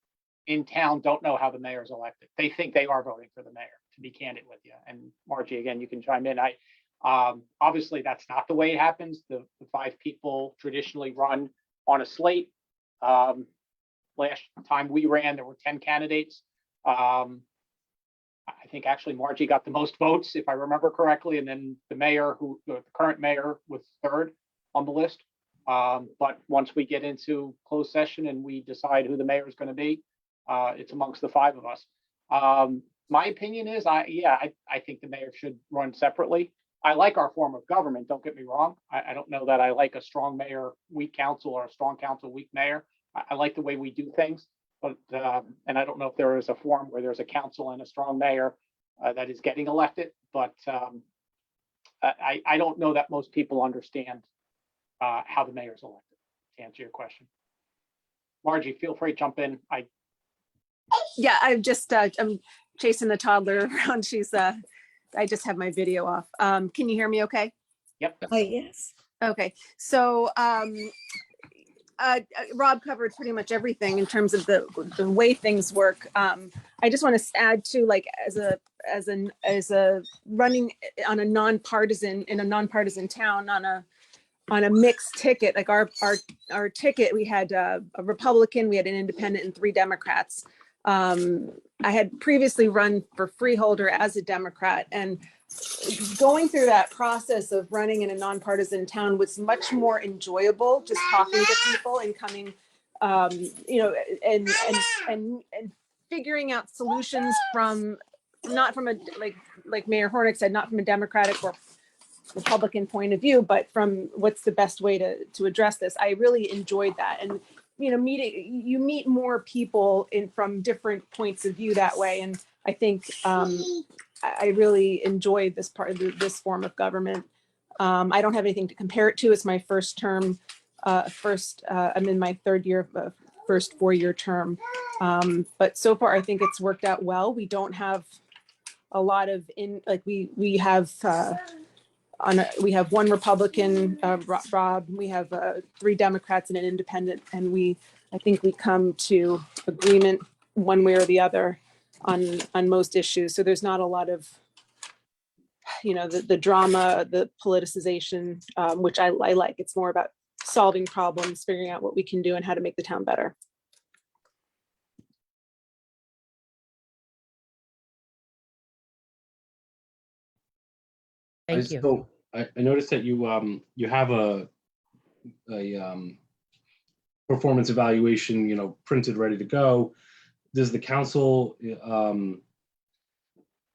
in town don't know how the mayor is elected. They think they are voting for the mayor, to be candid with you. And Margie, again, you can chime in. Obviously, that's not the way it happens. The 5 people traditionally run on a slate. Last time we ran, there were 10 candidates. I think actually Margie got the most votes, if I remember correctly, and then the current mayor was third on the list. But once we get into closed session and we decide who the mayor is going to be, it's amongst the 5 of us. My opinion is, I think the mayor should run separately. I like our form of government, don't get me wrong. I don't know that I like a strong mayor, weak council, or a strong council, weak mayor. I like the way we do things, but and I don't know if there is a form where there's a council and a strong mayor that is getting elected, but I don't know that most people understand how the mayor is elected, to answer your question. Margie, feel free to jump in. Yeah, I'm just I'm chasing the toddler around. I just have my video off. Can you hear me okay? Yep. Yes. Okay, so Rob covered pretty much everything in terms of the way things work. I just want to add to, like, as a running on a nonpartisan in a nonpartisan town on a mixed ticket, like our ticket, we had a Republican, we had an independent, and 3 Democrats. I had previously run for freeholder as a Democrat, and going through that process of running in a nonpartisan town was much more enjoyable, just talking to people and coming, and figuring out solutions from, not from a, like Mayor Hornick said, not from a Democratic or Republican point of view, but from what's the best way to address this. I really enjoyed that. And you meet more people from different points of view that way. And I think I really enjoyed this part of this form of government. I don't have anything to compare it to. It's my first term. I'm in my 3rd year of first 4-year term. But so far, I think it's worked out well. We don't have a lot of we have we have one Republican, Rob, we have 3 Democrats and an independent, and I think we come to agreement one way or the other on most issues. So there's not a lot of, the drama, the politicization, which I like. It's more about solving problems, figuring out what we can do and how to make the town better. Thank you. So I noticed that you have a performance evaluation, printed, ready to go. Does the council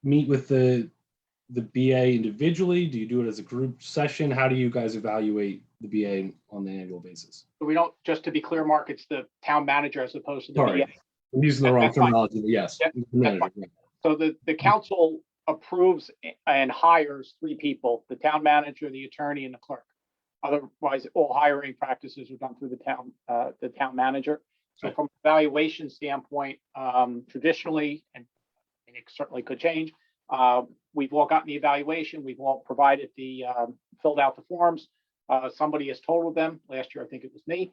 meet with the BA individually? Do you do it as a group session? How do you guys evaluate the BA on an annual basis? So we don't, just to be clear, Mark, it's the town manager as opposed to the Sorry, BA. I'm using the wrong That's fine. terminology, but yes. Yeah, the manager, yeah. So the council approves and hires 3 people, the town manager, the attorney, and the clerk. Otherwise, all hiring practices are done through the town manager. So Right. from an evaluation standpoint, traditionally, and it certainly could change, we've all gotten the evaluation, we've all provided filled out the forms. Somebody has totaled them. Last year, I think it was me.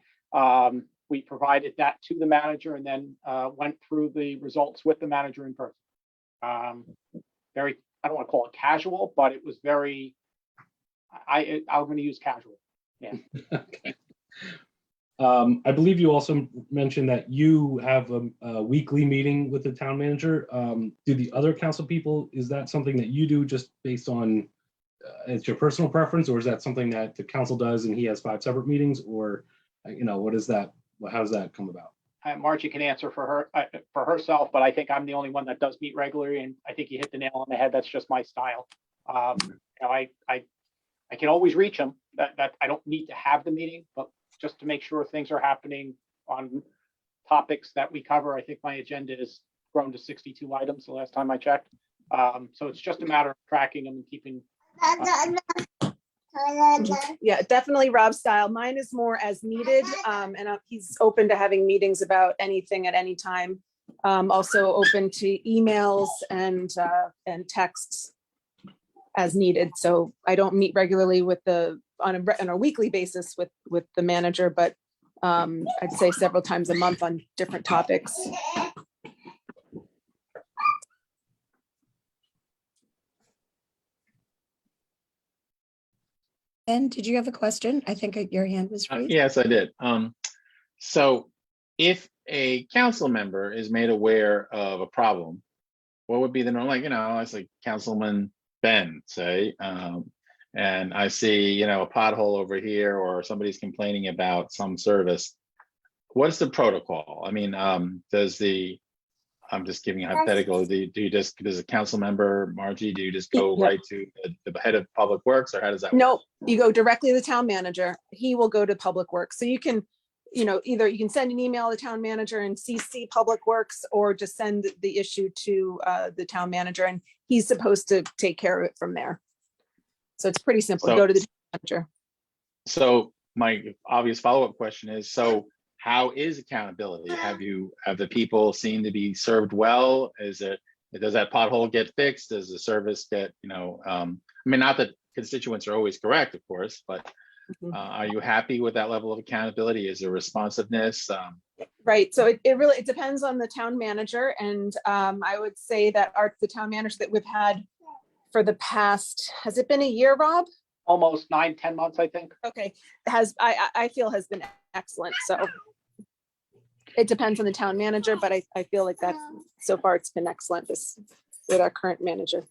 We provided that to the manager and then went through the results with the manager in person. Very, I don't want to call it casual, but it was very, I'm going to use casual. Yeah. Okay. I believe you also mentioned that you have a weekly meeting with the town manager. Do the other council people, is that something that you do just based on it's your personal preference, or is that something that the council does and he has 5 separate meetings, or what is that? How does that come about? Margie can answer for herself, but I think I'm the only one that does meet regularly, and I think you hit the nail on the head. That's just my style. I can always reach them. That I don't need to have the meeting, but just to make sure things are happening on topics that we cover. I think my agenda has grown to 62 items the last time I checked. So it's just a matter of tracking them and keeping. Yeah, definitely Rob's style. Mine is more as needed, and he's open to having meetings about anything at any time. Also open to emails and texts as needed. So I don't meet regularly with on a weekly basis with the manager, but I'd say several times a month on different topics. Ben, did you have a question? I think your hand was raised. Yes, I did. So if a council member is made aware of a problem, what would be the norm? I say Councilman Ben, say, and I see, a pothole over here, or somebody's complaining about some service. What's the protocol? I mean, I'm just giving a hypothetical. Does a council member, Margie, do you just go right to the head of public works, or how does that work? No, you go directly to the town manager. He will go to public works. So you can, either you can send an email to the town manager and CC public works, or just send the issue to the town manager, and he's supposed to take care of it from there. So it's pretty simple. Go to the manager. So my obvious follow-up question is, so how is accountability? Have the people seem to be served well? Does that pothole get fixed? Does the service get, not that constituents are always correct, of course, but are you happy with that level of accountability? Is there responsiveness? Right. So it really depends on the town manager. And I would say that the town manager that we've had for the past, has it been a year, Rob? Almost 9-10 months, I think. Okay. I feel has been excellent. So it depends on the town manager, but I feel like that so far it's been excellent with our current manager.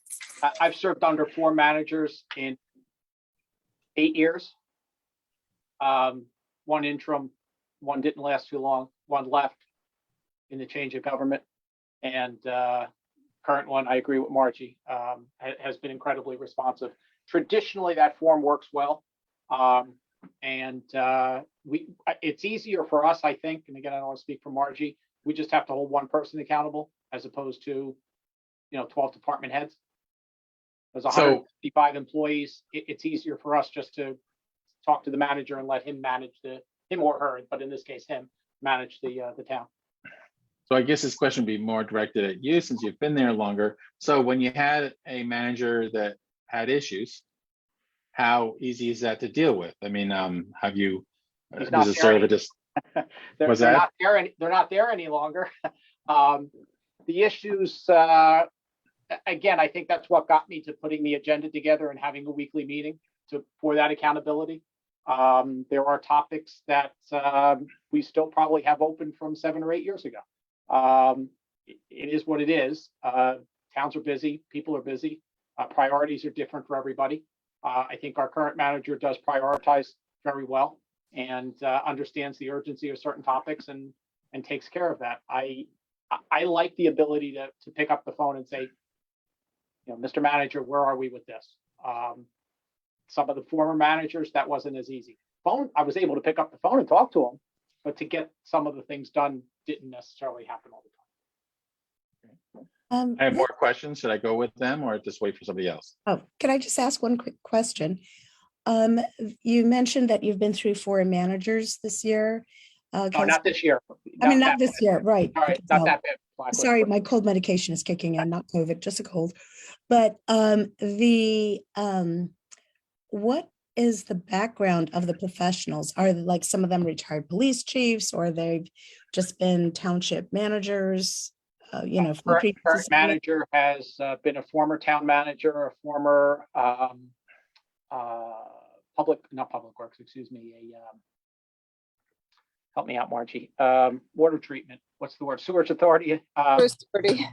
I've served under 4 managers in 8 years. One interim, one didn't last too long, one left in the change of government, and current one, I agree with Margie, has been incredibly responsive. Traditionally, that form works well. And it's easier for us, I think, and again, I don't want to speak for Margie, we just have to hold one person accountable as opposed to 12 department heads. There's 155 employees. It's easier for us just to talk to the manager and let him manage him or her, but in this case him, manage the town. So I guess this question would be more directed at you since you've been there longer. So when you had a manager that had issues, how easy is that to deal with? I mean, have you, He's not does it there serve any- a just, They're, What's they're that? not there any, they're not there any longer. The issues, again, I think that's what got me to putting the agenda together and having a weekly meeting for that accountability. There are topics that we still probably have open from 7 or 8 years ago. It is what it is. Towns are busy, people are busy, priorities are different for everybody. I think our current manager does prioritize very well and understands the urgency of certain topics and takes care of that. I like the ability to pick up the phone and say, you know, Mr. Manager, where are we with this? Some of the former managers, that wasn't as easy. I was able to pick up the phone and talk to them, but to get some of the things done didn't necessarily happen all the time. I have more questions. Should I go with them or just wait for somebody else? Oh, can I just ask one quick question? You mentioned that you've been through 4 managers this year. No, not this year. I mean, that not this bad. year, right? All right, not that bad. Blackwood. Sorry, my cold medication is kicking in, not COVID, just a cold. But what is the background of the professionals? Are like some of them retired police chiefs, or they've just been township managers? You know, from Current previous- manager has been a former town manager, a former not public works, excuse me, help me out, Margie. Water treatment, what's the word? Sewage authority. First party.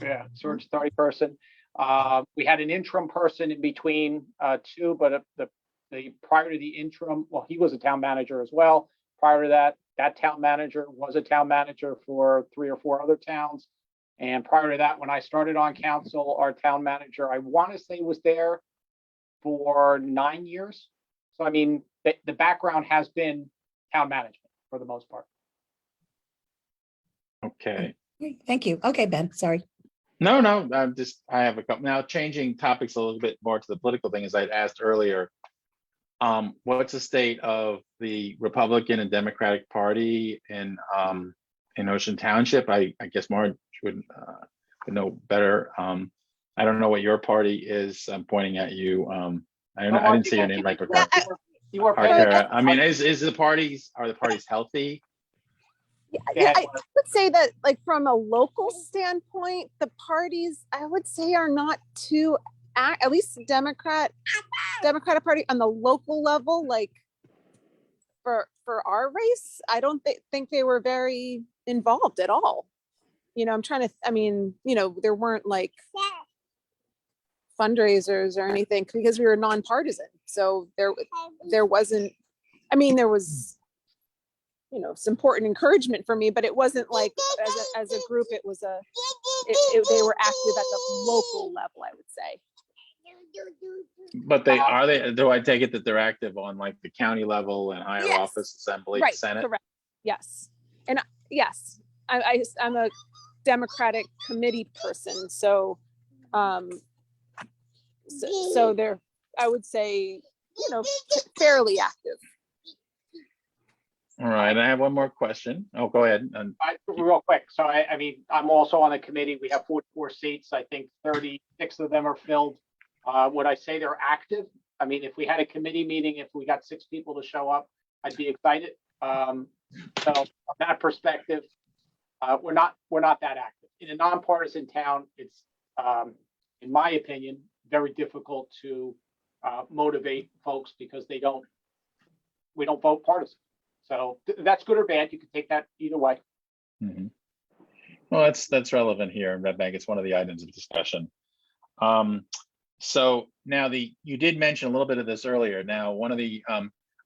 Yeah, sewage authority person. We had an interim person in between two, but the prior to the interim, well, he was a town manager as well. Prior to that, that town manager was a town manager for 3 or 4 other towns. And prior to that, when I started on council, our town manager, I want to say, was there for 9 years. So I mean, the background has been town management for the most part. Okay. Great, thank you. Okay, Ben, sorry. No, I have a couple. Now, changing topics a little bit more to the political thing, as I'd asked earlier. What's the state of the Republican and Democratic Party in Ocean Township? I guess Marge would know better. I don't know what your party is. I'm pointing at you. I didn't see your name right before. You were I mean, are the parties healthy? Yeah, I would say that, like, from a local standpoint, the parties, I would say, are not too, at least Democratic Party on the local level, like for our race, I don't think they were very involved at all. You know, I mean, you know, there weren't like fundraisers or anything because we were nonpartisan. So there wasn't, I mean, there was, you know, some important encouragement for me, but it wasn't like as a group, it was they were active at the local level, I would say. But do I take it that they're active on like the county level and higher Yes. office, assembly, Right, senate? correct. Yes. And yes, I'm a Democratic committee person. So, so they're, I would say, you know, fairly active. All right, I have one more question. Oh, go ahead. Real quick. So I mean, I'm also on the committee. We have 44 seats. I think 36 of them are filled. Would I say they're active? I mean, if we had a committee meeting, if we got 6 people to show up, I'd be excited. So from that perspective, we're not that active. In a nonpartisan town, it's, in my opinion, very difficult to motivate folks because we don't vote partisan. So that's good or bad. You can take that either way. Mhm. Well, that's relevant here in Red Bank. It's one of the items of discussion. So now you did mention a little bit of this earlier. Now, one of the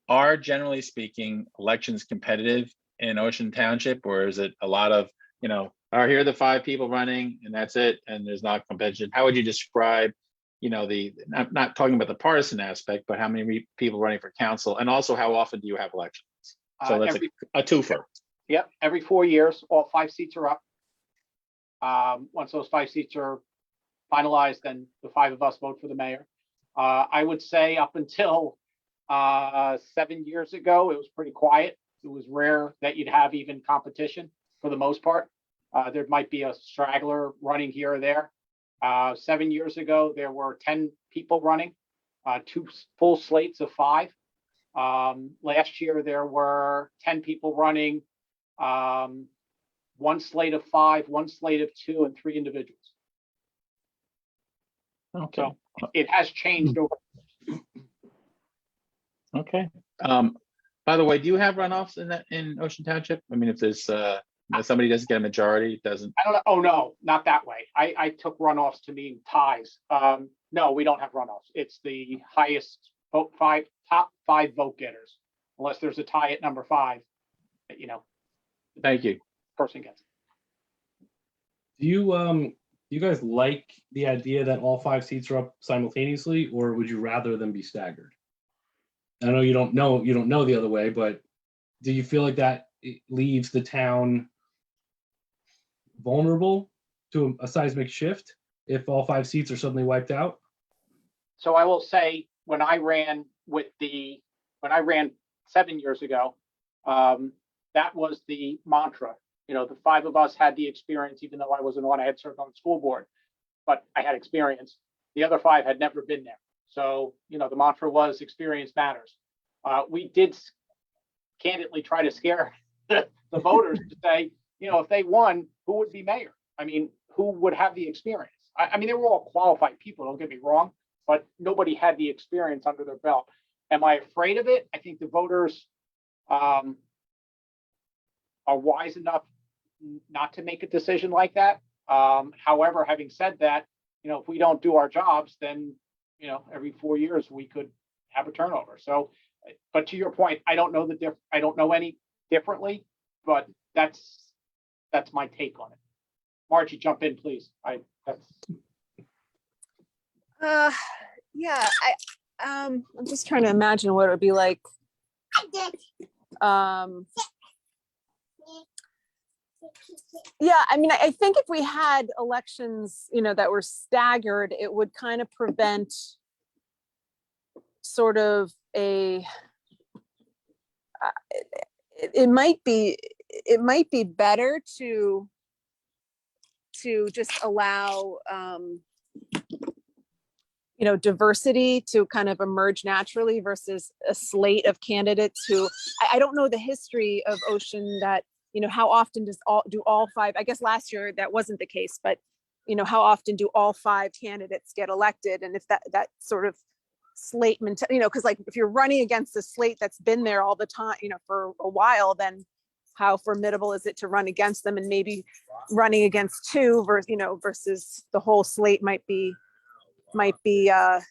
are generally speaking elections competitive in Ocean Township, or is it a lot of, you know, here are the 5 people running and that's it, and there's not competition? How would you describe, you know, I'm not talking about the partisan aspect, but how many people running for council, and also how often do you have elections? So that's a twofer. Yep, every 4 years, all 5 seats are up. Once those 5 seats are finalized, then the 5 of us vote for the mayor. I would say up until 7 years ago, it was pretty quiet. It was rare that you'd have even competition for the most part. There might be a straggler running here or there. 7 years ago, there were 10 people running. two full slates of 5. Last year, there were 10 people running, 1 slate of 5, 1 slate of 2, and 3 individuals. Okay, So it has changed over. okay. By the way, do you have runoffs in Ocean Township? I mean, if there's, if somebody doesn't get a majority, it doesn't. I don't know. Oh, no, not that way. I took runoffs to mean ties. No, we don't have runoffs. It's the highest vote, top 5 vote getters, unless there's a tie at number 5, Thank you. person gets. Do you guys like the idea that all 5 seats are up simultaneously, or would you rather them be staggered? I know you don't know the other way, but do you feel like that it leaves the town vulnerable to a seismic shift if all 5 seats are suddenly wiped out? So I will say, when I ran 7 years ago, that was the mantra. The 5 of us had the experience, even though I wasn't on, I had served on the school board, but I had experience. The other 5 had never been there. So, the mantra was experience matters. We did candidly try to scare the voters to say, if they won, who would be mayor? I mean, who would have the experience? I mean, they were all qualified people, don't get me wrong, but nobody had the experience under their belt. Am I afraid of it? I think the voters are wise enough not to make a decision like that. However, having said that, if we don't do our jobs, then, every 4 years we could have a turnover. So, but to your point, I don't know I don't know any differently, but that's my take on it. Margie, jump in, please. Yeah, I'm just trying to imagine what it would be like. Yeah, I mean, I think if we had elections, that were staggered, it would kind of prevent sort of a, it might be better to just allow, diversity to kind of emerge naturally versus a slate of candidates who, I don't know the history of Ocean that, how often do all 5, I guess last year that wasn't the case, but, how often do all 5 candidates get elected? And if that sort of slate, because like if you're running against a slate that's been there all the time, for a while, then how formidable is it to run against them? And maybe running against 2 versus the whole slate might be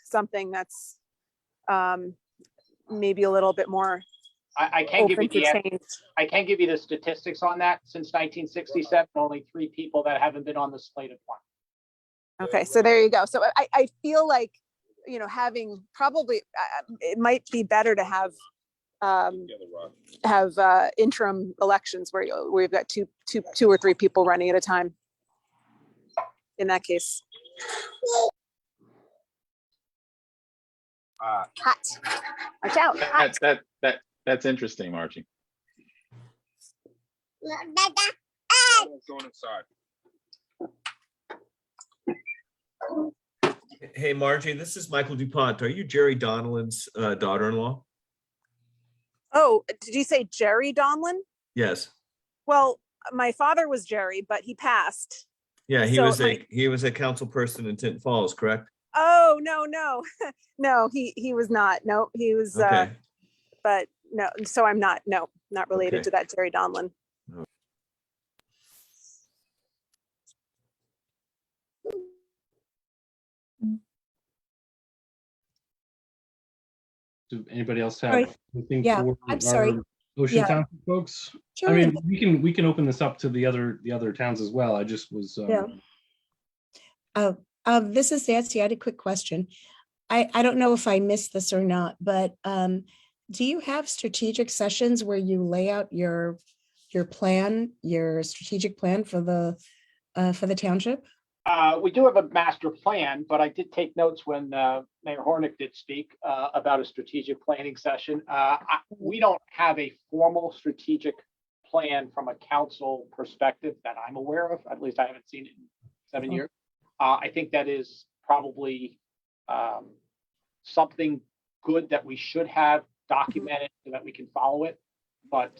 something that's maybe a little bit more I can't give you open to change. I can't give you the statistics on that. Since 1967, only 3 people that haven't been on the slate have won. Okay, so there you go. So I feel like, having probably, it might be better to have interim elections where we've got two or 3 people running at a time. In that case. Hot. Watch out. Hot. That's interesting, Margie. Going inside. Hey, Margie, this is Michael DuPont. Are you Jerry Donlan's daughter-in-law? Oh, did you say Jerry Donlan? Yes. Well, my father was Jerry, but he passed. Yeah, he So was a council person in Tinton Falls, correct? Oh, no. No, he was not. No, he was, Okay. but no, so I'm not related Okay. to that Jerry Donlan. Do anybody else Sorry. have anything Yeah, for I'm sorry. our Ocean Yeah. Township folks? Sure. I mean, we can open this up to the other towns as well. I just was. Yeah. This is Nancy. I had a quick question. I don't know if I missed this or not, but do you have strategic sessions where you lay out your plan, your strategic plan for the township? We do have a master plan, but I did take notes when Mayor Hornick did speak about a strategic planning session. We don't have a formal strategic plan from a council perspective that I'm aware of. At least I haven't seen it in 7 years. I think that is probably something good that we should have documented so that we can follow it. But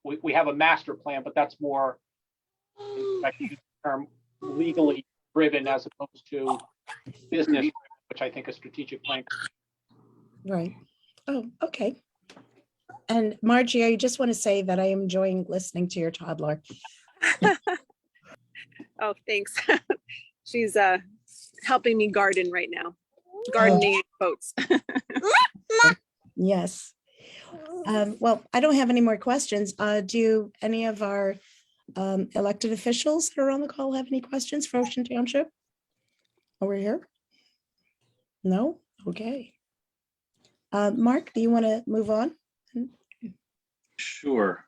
we have a master plan, but that's more, if I can use the term, legally driven as opposed to business, which I think a strategic plan. Right. Oh, okay. And Margie, I just want to say that I am enjoying listening to your toddler. Oh, thanks. She's helping me garden right now. Gardening in quotes. Yes. Well, I don't have any more questions. Do any of our elected officials that are on the call have any questions for Ocean Township? Over here? No? Okay. Mark, do you want to move on? Sure.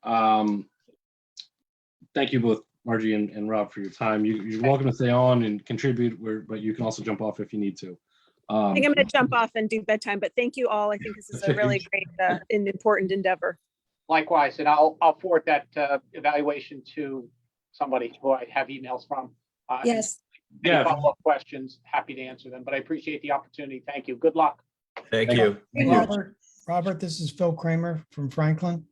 Thank you both, Margie and Rob, for your time. You're welcome to stay on and contribute, but you can also jump off if you need to. I think I'm going to jump off and do bedtime, but thank you all. I think this is a really great and important endeavor. Likewise, and I'll forward that evaluation to somebody who I have emails from. Yes. Any Yeah. follow-up questions, happy to answer them, but I appreciate the opportunity. Thank you. Good luck. Thank you. Robert, this is Phil Kramer from Franklin.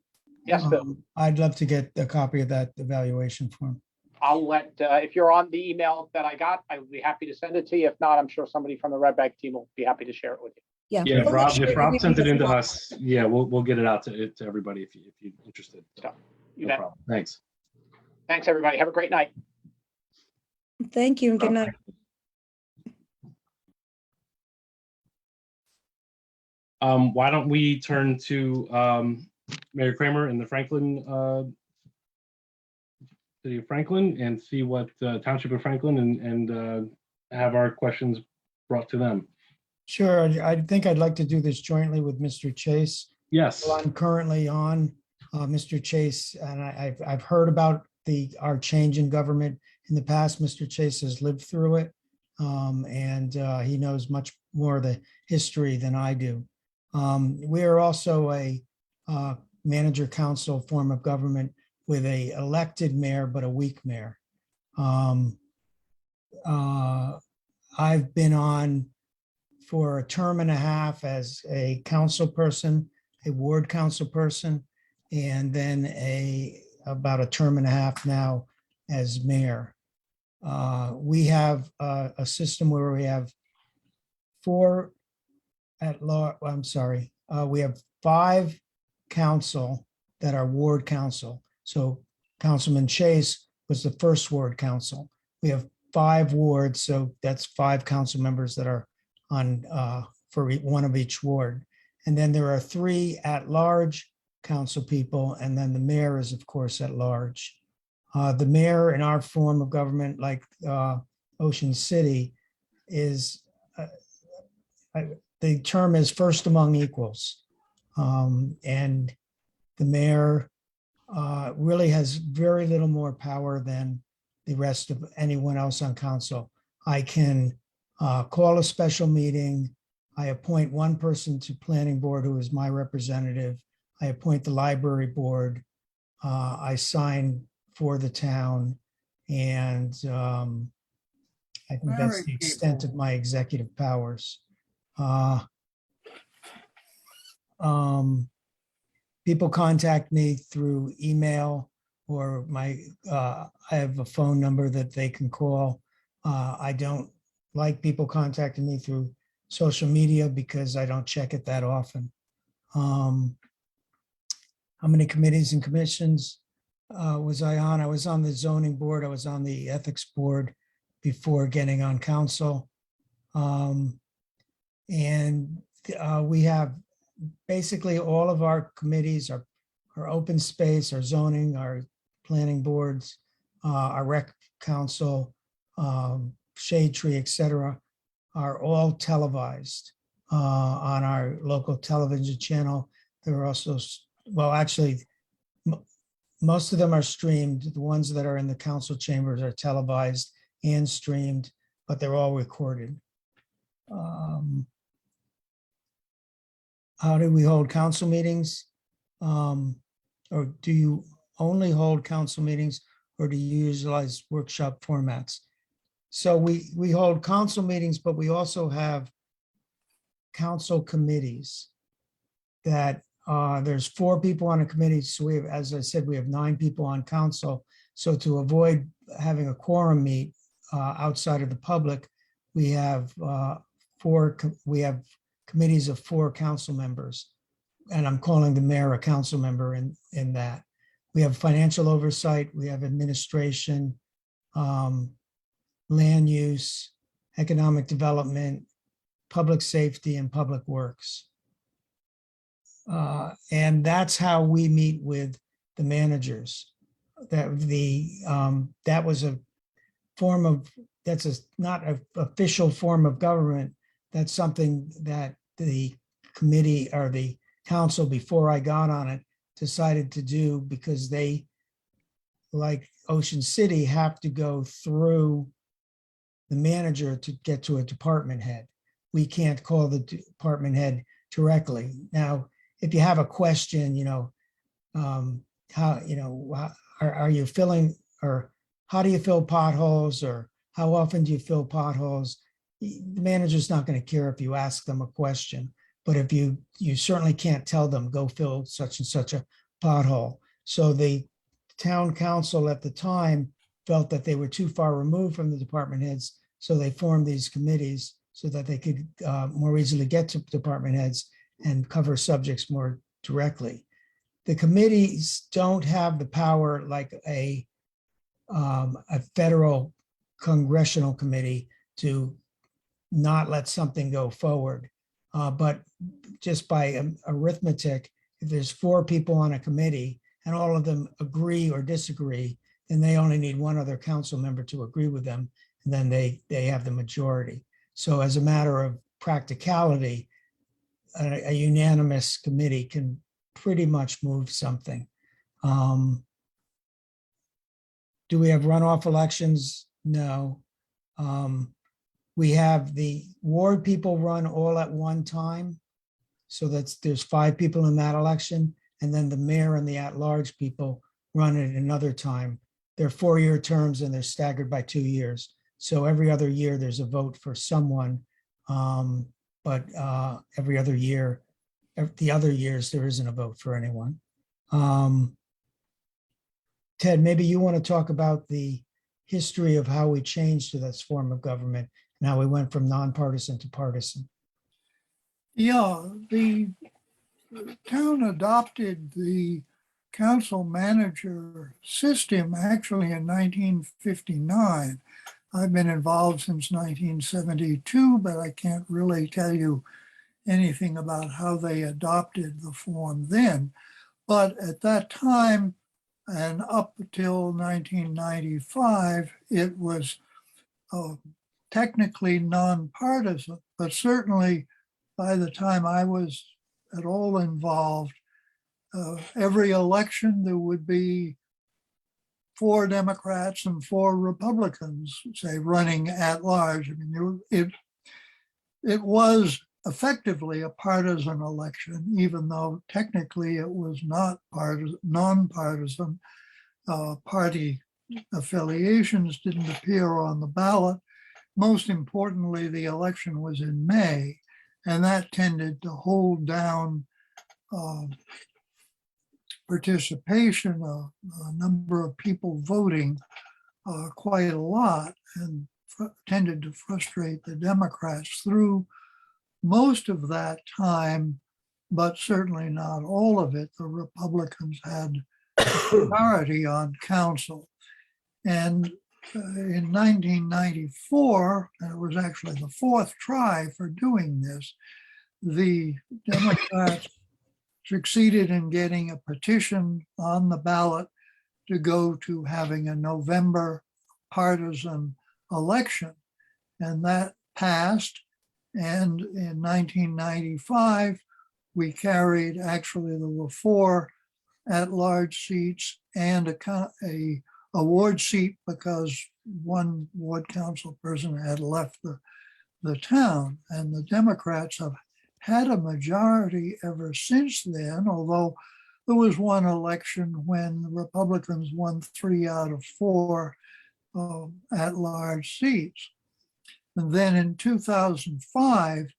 Yes, Bill. I'd love to get a copy of that evaluation form. I'll let, if you're on the email that I got, I would be happy to send it to you. If not, I'm sure somebody from the Red Bag team will be happy to share it with you. Yeah. Yeah, We'll make sure if Rob everybody sent it gets into one. us, yeah, we'll get it out to everybody if you're interested. You No bet. problem. Thanks. Thanks, everybody. Have a great night. Thank you and good night. Why don't we turn to Mayor Kramer in the Franklin, City of Franklin, and see what Township of Franklin and have our questions brought to them. Sure, I think I'd like to do this jointly with Mr. Chase. Yes. Well, I'm currently on Mr. Chase, and I've heard about our change in government in the past. Mr. Chase has lived through it, and he knows much more of the history than I do. We are also a manager council form of government with a elected mayor, but a weak mayor. I've been on for a term and a half as a council person, a ward council person, and then about a term and a half now as mayor. We have a system where we have we have 5 council that are ward council. So Councilman Chase was the first ward council. We have 5 wards, so that's 5 council members that are on for one of each ward. And then there are 3 at-large council people, and then the mayor is, of course, at large. The mayor in our form of government, like Ocean City, is the term is first among equals. And the mayor really has very little more power than the rest of anyone else on council. I can call a special meeting. I appoint one person to planning board who is my representative. I appoint the library board. I sign for the town. And I think that's the extent of my executive powers. People contact me through email or I have a phone number that they can call. I don't like people contacting me through social media because I don't check it that often. How many committees and commissions was I on? I was on the zoning board. I was on the ethics board before getting on council. And we have basically all of our committees, our open space, our zoning, our planning boards, our rec council, shade tree, et cetera, are all televised on our local television channel. There are also, well, actually, most of them are streamed. The ones that are in the council chambers are televised and streamed, but they're all recorded. How do we hold council meetings? Or do you only hold council meetings, or do you utilize workshop formats? So we hold council meetings, but we also have council committees that there's 4 people on a committee. So we have, as I said, we have 9 people on council. So to avoid having a quorum meet outside of the public, we have committees of 4 council members. And I'm calling the mayor a council member in that. We have financial oversight, we have administration, land use, economic development, public safety, and public works. And that's how we meet with the managers. That was a form of, not an official form of government. That's something that the committee or the council, before I got on it, decided to do because they, like Ocean City, have to go through the manager to get to a department head. We can't call the department head directly. Now, if you have a question, are you filling, or how do you fill potholes, or how often do you fill potholes? The manager's not going to care if you ask them a question, but if you certainly can't tell them, go fill such and such a pothole. So the town council at the time felt that they were too far removed from the department heads, so they formed these committees so that they could more easily get to department heads and cover subjects more directly. The committees don't have the power like a federal congressional committee to not let something go forward. But just by arithmetic, if there's 4 people on a committee and all of them agree or disagree, then they only need 1 other council member to agree with them, and then they have the majority. So as a matter of practicality, a unanimous committee can pretty much move something. Do we have runoff elections? No. We have the ward people run all at one time. So there's 5 people in that election. And then the mayor and the at-large people run at another time. They're 4-year terms and they're staggered by 2 years. So every other year there's a vote for someone. But every other year, the other years, there isn't a vote for anyone. Ted, maybe you want to talk about the history of how we changed to this form of government and how we went from nonpartisan to partisan. Yeah, the town adopted the council manager system actually in 1959. I've been involved since 1972, but I can't really tell you anything about how they adopted the form then. But at that time, and up until 1995, it was technically nonpartisan, but certainly by the time I was at all involved, every election there would be 4 Democrats and 4 Republicans, say, running at large. I mean, it was effectively a partisan election, even though technically it was not nonpartisan. Party affiliations didn't appear on the ballot. Most importantly, the election was in May, and that tended to hold down participation, a number of people voting quite a lot, and tended to frustrate the Democrats through most of that time, but certainly not all of it. The Republicans had priority on council. And in 1994, and it was actually the 4th try for doing this, the Democrats succeeded in getting a petition on the ballot to go to having a November partisan election. And that passed. And in 1995, we carried, actually there were 4 at-large seats and a ward seat because one ward council person had left the town. And the Democrats have had a majority ever since then, although there was one election when the Republicans won 3 out of 4 at-large seats. And then in 2005,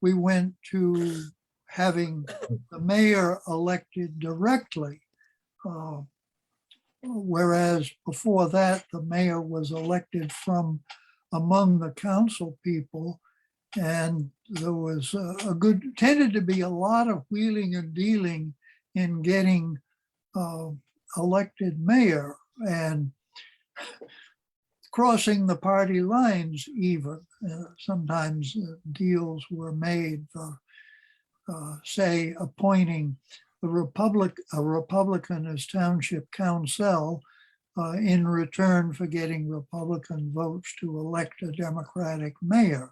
we went to having the mayor elected directly. Whereas before that, the mayor was elected from among the council people. And there was tended to be a lot of wheeling and dealing in getting elected mayor and crossing the party lines even. Sometimes deals were made for, say, appointing a Republican as township council in return for getting Republican votes to elect a Democratic mayor.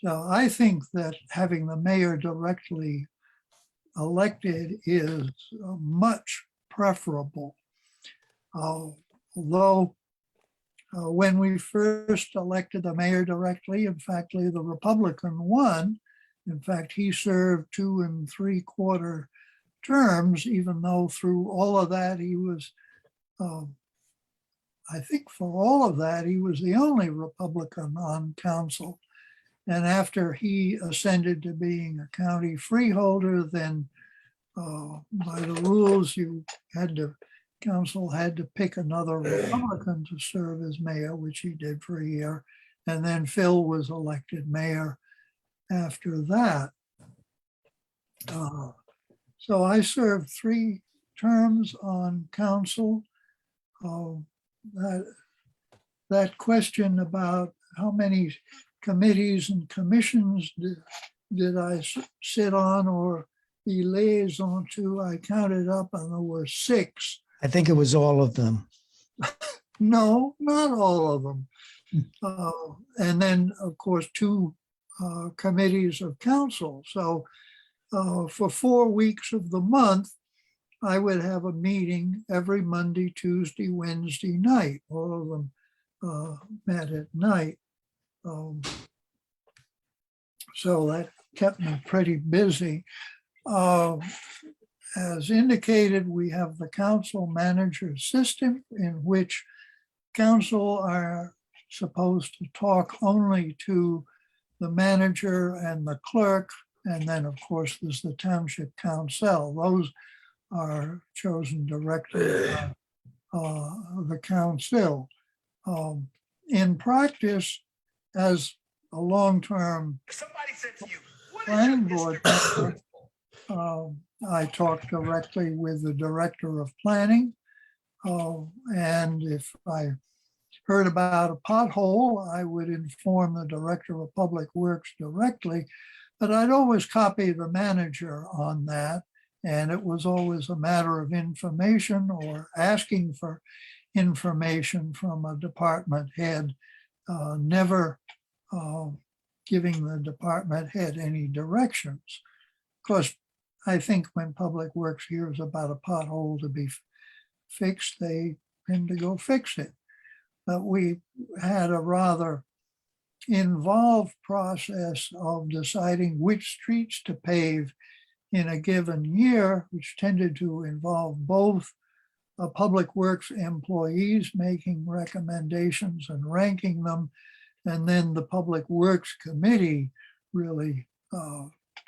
So I think that having the mayor directly elected is much preferable. Although when we first elected the mayor directly, in fact, the Republican won. In fact, he served 2 3/4 terms, even though through all of that, he was, I think for all of that, he was the only Republican on council. And after he ascended to being a county freeholder, then by the rules, council had to pick another Republican to serve as mayor, which he did for a year. And then Phil was elected mayor after that. So I served 3 terms on council. That question about how many committees and commissions did I sit on or be liaison to, I counted up and there were 6. I think it was all of them. No, not all of them. And then, of course, 2 committees of council. So for 4 weeks of the month, I would have a meeting every Monday, Tuesday, Wednesday night. All of them met at night. So that kept me pretty busy. As indicated, we have the council manager system in which council are supposed to talk only to the manager and the clerk. And then, of course, there's the township council. Those are chosen directly by the council. In practice, as a long-term planning board member, I talk directly with the director of planning. And if I heard about a pothole, I would inform the director of public works directly, but I'd always copy the manager on that. And it was always a matter of information or asking for information from a department head, never giving the department head any directions. Of course, I think when Public Works hears about a pothole to be fixed, they tend to go fix it. But we had a rather involved process of deciding which streets to pave in a given year, which tended to involve both Public Works employees making recommendations and ranking them, and then the Public Works Committee really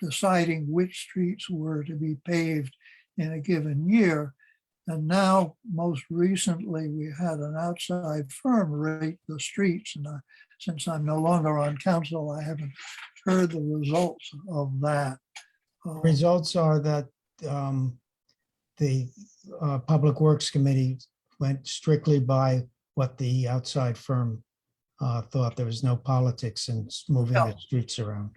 deciding which streets were to be paved in a given year. And now, most recently, we had an outside firm rate the streets. And since I'm no longer on council, I haven't heard the results of that. Results are that the Public Works Committee went strictly by what the outside firm thought. There was no politics in moving the streets around.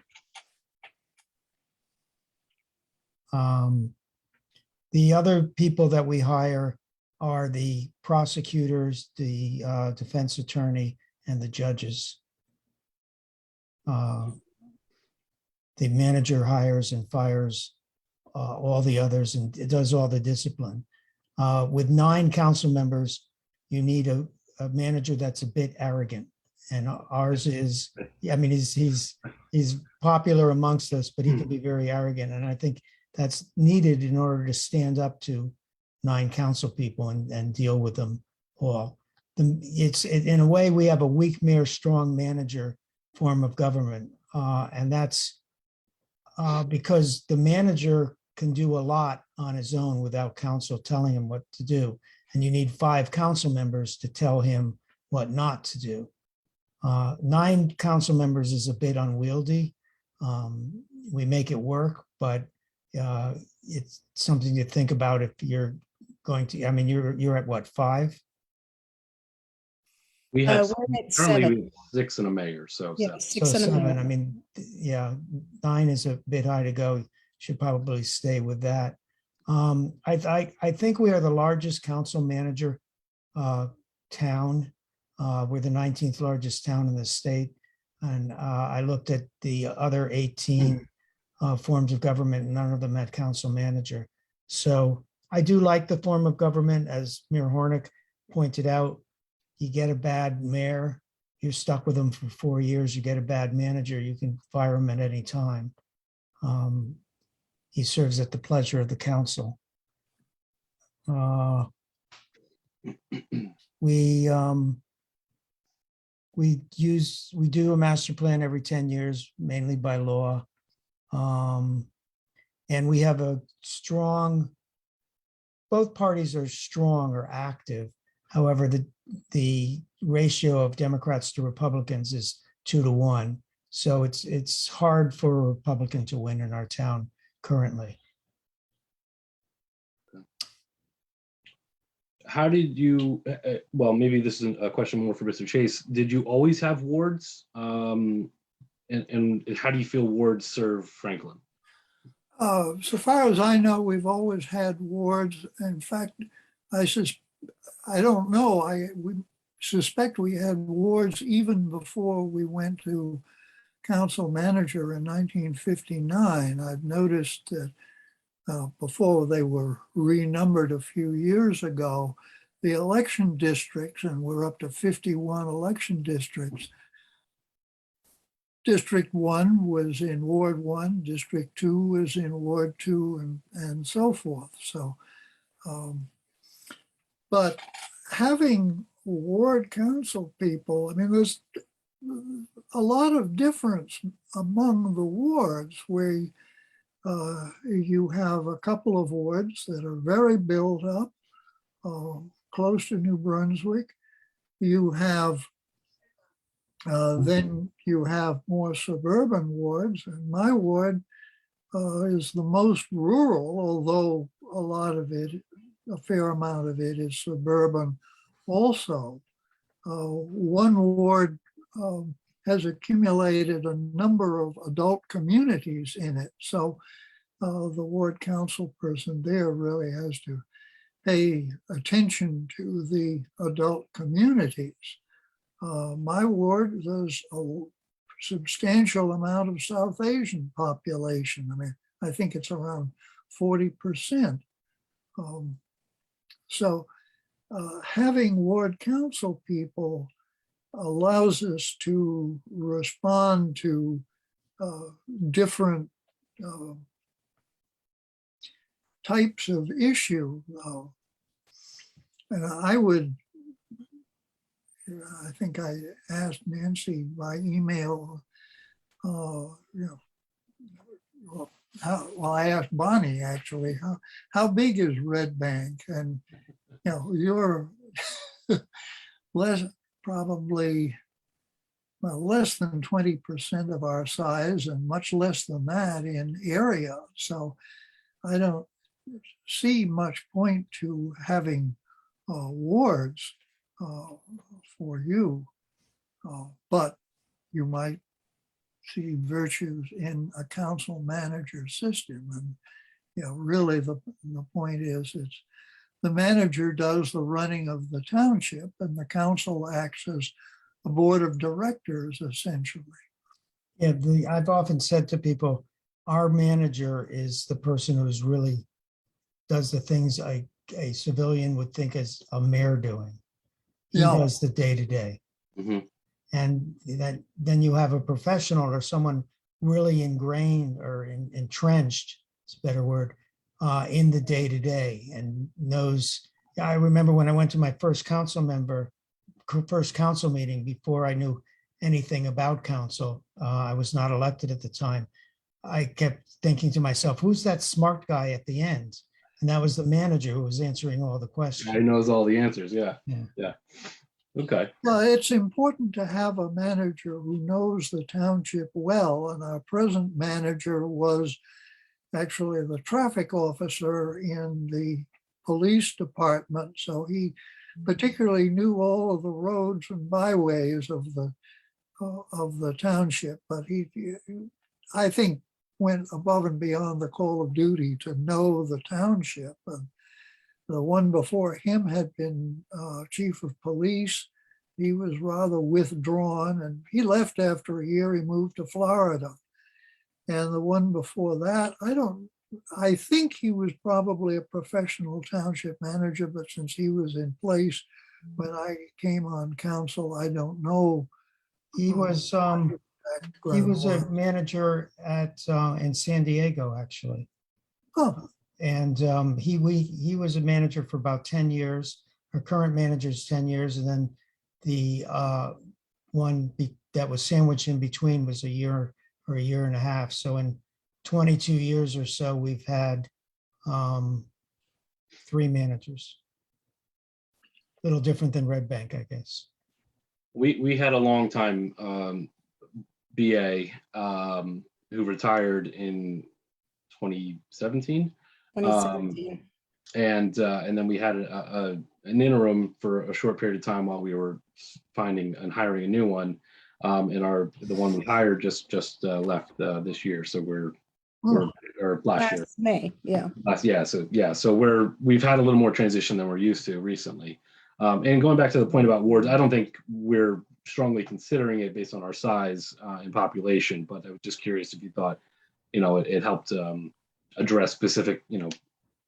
The other people that we hire are the prosecutors, the defense attorney, and the judges. The manager hires and fires all the others and it does all the discipline. With 9 council members, you need a manager that's a bit arrogant. And ours is, I mean, he's popular amongst us, but he can be very arrogant. And I think that's needed in order to stand up to 9 council people and deal with them all. In a way, we have a weak mayor, strong manager form of government. And that's because the manager can do a lot on his own without council telling him what to do. And you need 5 council members to tell him what not to do. 9 council members is a bit unwieldy. We make it work, but it's something to think about if you're going to, I mean, you're at what, 5? We have, We're at currently 7. we have 6 and a mayor, so. Yeah, seven. 6 So and a 7, mayor. I mean, yeah, 9 is a bit high to go. Should probably stay with that. I think we are the largest council manager town. We're the 19th largest town in the state. And I looked at the other 18 forms of government, and none of them had council manager. So I do like the form of government, as Mayor Hornick pointed out. You get a bad mayor, you're stuck with them for 4 years. You get a bad manager, you can fire him at any time. He serves at the pleasure of the council. We do a master plan every 10 years, mainly by law. And we have a strong, both parties are strong or active. However, the ratio of Democrats to Republicans is 2-to-1. So it's hard for a Republican to win in our town currently. How did you, well, maybe this is a question more for Mr. Chase. Did you always have wards? And how do you feel wards serve Franklin? So far as I know, we've always had wards. In fact, I don't know. We suspect we had wards even before we went to council manager in 1959. I've noticed that before they were renumbered a few years ago, the election districts, and we're up to 51 election districts. District 1 was in Ward 1, District 2 was in Ward 2, and so forth. So, but having ward council people, I mean, there's a lot of difference among the wards where you have a couple of wards that are very built up, close to New Brunswick. You have then you have more suburban wards, and my ward is the most rural, although a lot of it, a fair amount of it is suburban also. One ward has accumulated a number of adult communities in it. So the ward council person there really has to pay attention to the adult communities. My ward, there's a substantial amount of South Asian population. I mean, I think it's around 40%. So having ward council people allows us to respond to different types of issue. And I think I asked Nancy by email, I asked Bonnie actually, how big is Red Bank? And, you're probably less than 20% of our size and much less than that in area. So I don't see much point to having wards for you, but you might see virtues in a council manager system. And really the point is, it's the manager does the running of the township, and the council acts as a board of directors essentially. Yeah, I've often said to people, our manager is the person who's really does the things a civilian would think as a mayor doing. He does the day-to-day. And then you have a professional or someone really ingrained or entrenched, it's a better word, in the day-to-day and knows. I remember when I went to my first council meeting before I knew anything about council. I was not elected at the time. I kept thinking to myself, who's that smart guy at the end? And that was the manager who was answering all the He questions. knows all the answers. Yeah. Yeah. Yeah. Okay. Well, it's important to have a manager who knows the township well, and our present manager was actually the traffic officer in the police department, so he particularly knew all of the roads and byways of the township. But he, I think, went above and beyond the call of duty to know the township. And the one before him had been chief of police. He was rather withdrawn, and he left after a year. He moved to Florida. And the one before that, I think he was probably a professional township manager, but since he was in place when I came on council, I don't know. He was a manager at in San Diego, actually. Oh, And he was a manager for about 10 years. Our current manager is 10 years. And then the that was sandwiched in between was a year or a year and a half. So in 22 years or so, we've had 3 managers. A little different than Red Bank, I guess. We had a long time BA who retired in 2017. 2017. And then we had an interim for a short period of time while we were finding and hiring a new one. And the one we hired just left this year. So we're or last year. Last May, yeah. So we've had a little more transition than we're used to recently. And going back to the point about wards, I don't think we're strongly considering it based on our size and population, but I was just curious if you thought, it helped address specific,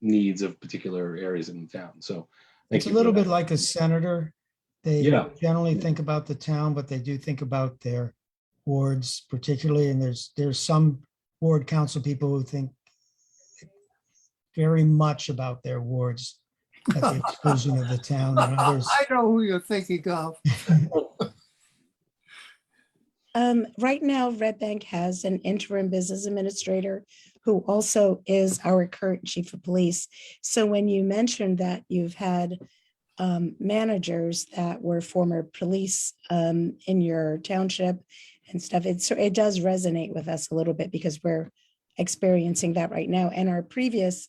needs of particular areas in the town. So It's a little bit like a senator. They Yeah. generally think about the town, but they do think about their wards particularly. And there's some ward council people who think very much about their wards at the exclusion of the town and others. I know who you're thinking of. Right now, Red Bank has an interim business administrator who also is our current chief of police. So when you mentioned that you've had managers that were former police in your township and stuff, it does resonate with us a little bit because we're experiencing that right now. And our previous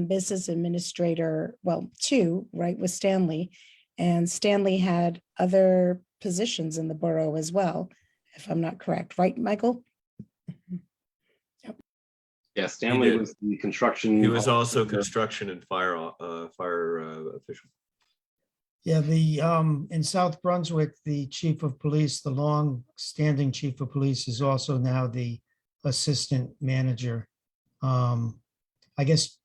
business administrator, well, 2, right, was Stanley. And Stanley had other positions in the borough as well, if I'm not correct, right, Michael? Yeah, Stanley did. was the construction. He was also construction and fire official. Yeah, in South Brunswick, the chief of police, the long-standing chief of police is also now the assistant manager. I guess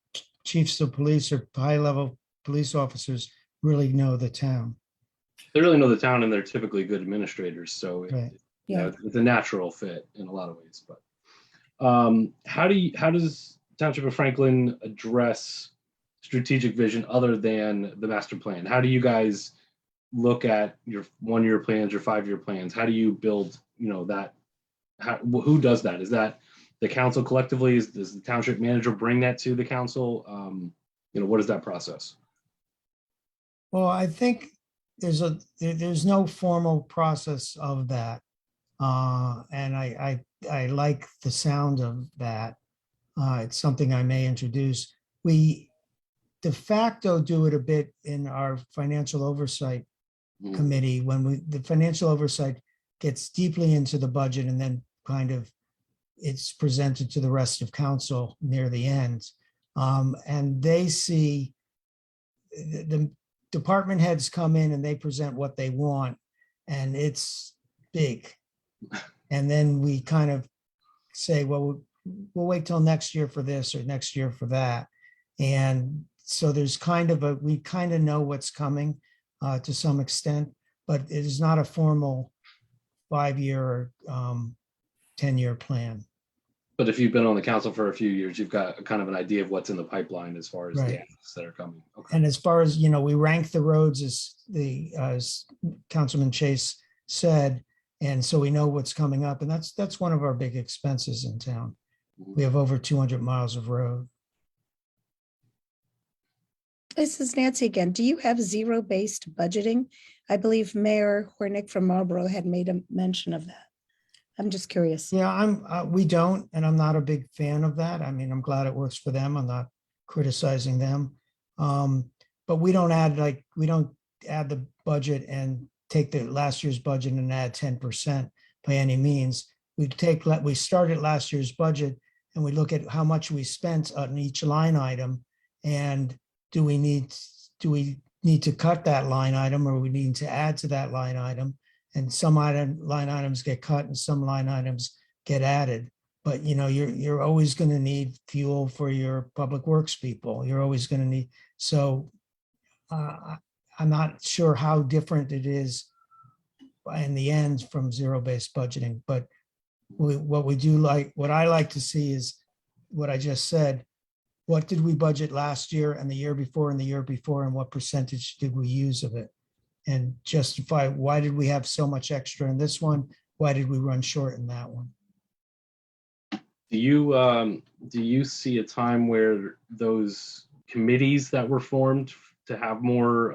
chiefs of police or high-level police officers really know the town. They really know the town and they're typically good administrators. So Right. it's a natural fit in a lot of ways. But how does Township of Franklin address strategic vision other than the master plan? How do you guys look at your 1-year plans, your 5-year plans? How do you build, that? Who does that? Is that the council collectively? Does the township manager bring that to the council? What is that process? Well, I think there's no formal process of that. And I like the sound of that. It's something I may introduce. We de facto do it a bit in our financial oversight committee when the financial oversight gets deeply into the budget and then kind of it's presented to the rest of council near the end. And they see the department heads come in and they present what they want and it's big. And then we kind of say, well, we'll wait till next year for this or next year for that. And so there's we kind of know what's coming to some extent, but it is not a formal 5-year or 10-year plan. But if you've been on the council for a few years, you've got kind of an idea of what's in the pipeline as far as Right. the acts that are coming. Okay. And as far as, we rank the roads as Councilman Chase said, and so we know what's coming up. And that's one of our big expenses in town We have over 200 miles of road. This is Nancy again. Do you have zero-based budgeting? I believe Mayor Hornick from Marlborough had made a mention of that. I'm just curious. Yeah, we don't, and I'm not a big fan of that. I mean, I'm glad it works for them. I'm not criticizing them. But we don't add the budget and take the last year's budget and add 10% by any means. We started last year's budget and we look at how much we spent on each line item. And do we need to cut that line item, or we need to add to that line item? And some line items get cut and some line items get added. But you're always going to need fuel for your public works people. You're always going to need, so I'm not sure how different it is in the end from zero-based budgeting, but what I like to see is what I just said. What did we budget last year and the year before and the year before, and what percentage did we use of it? And justify, why did we have so much extra in this one? Why did we run short in that one? Do you see a time where those committees that were formed to have more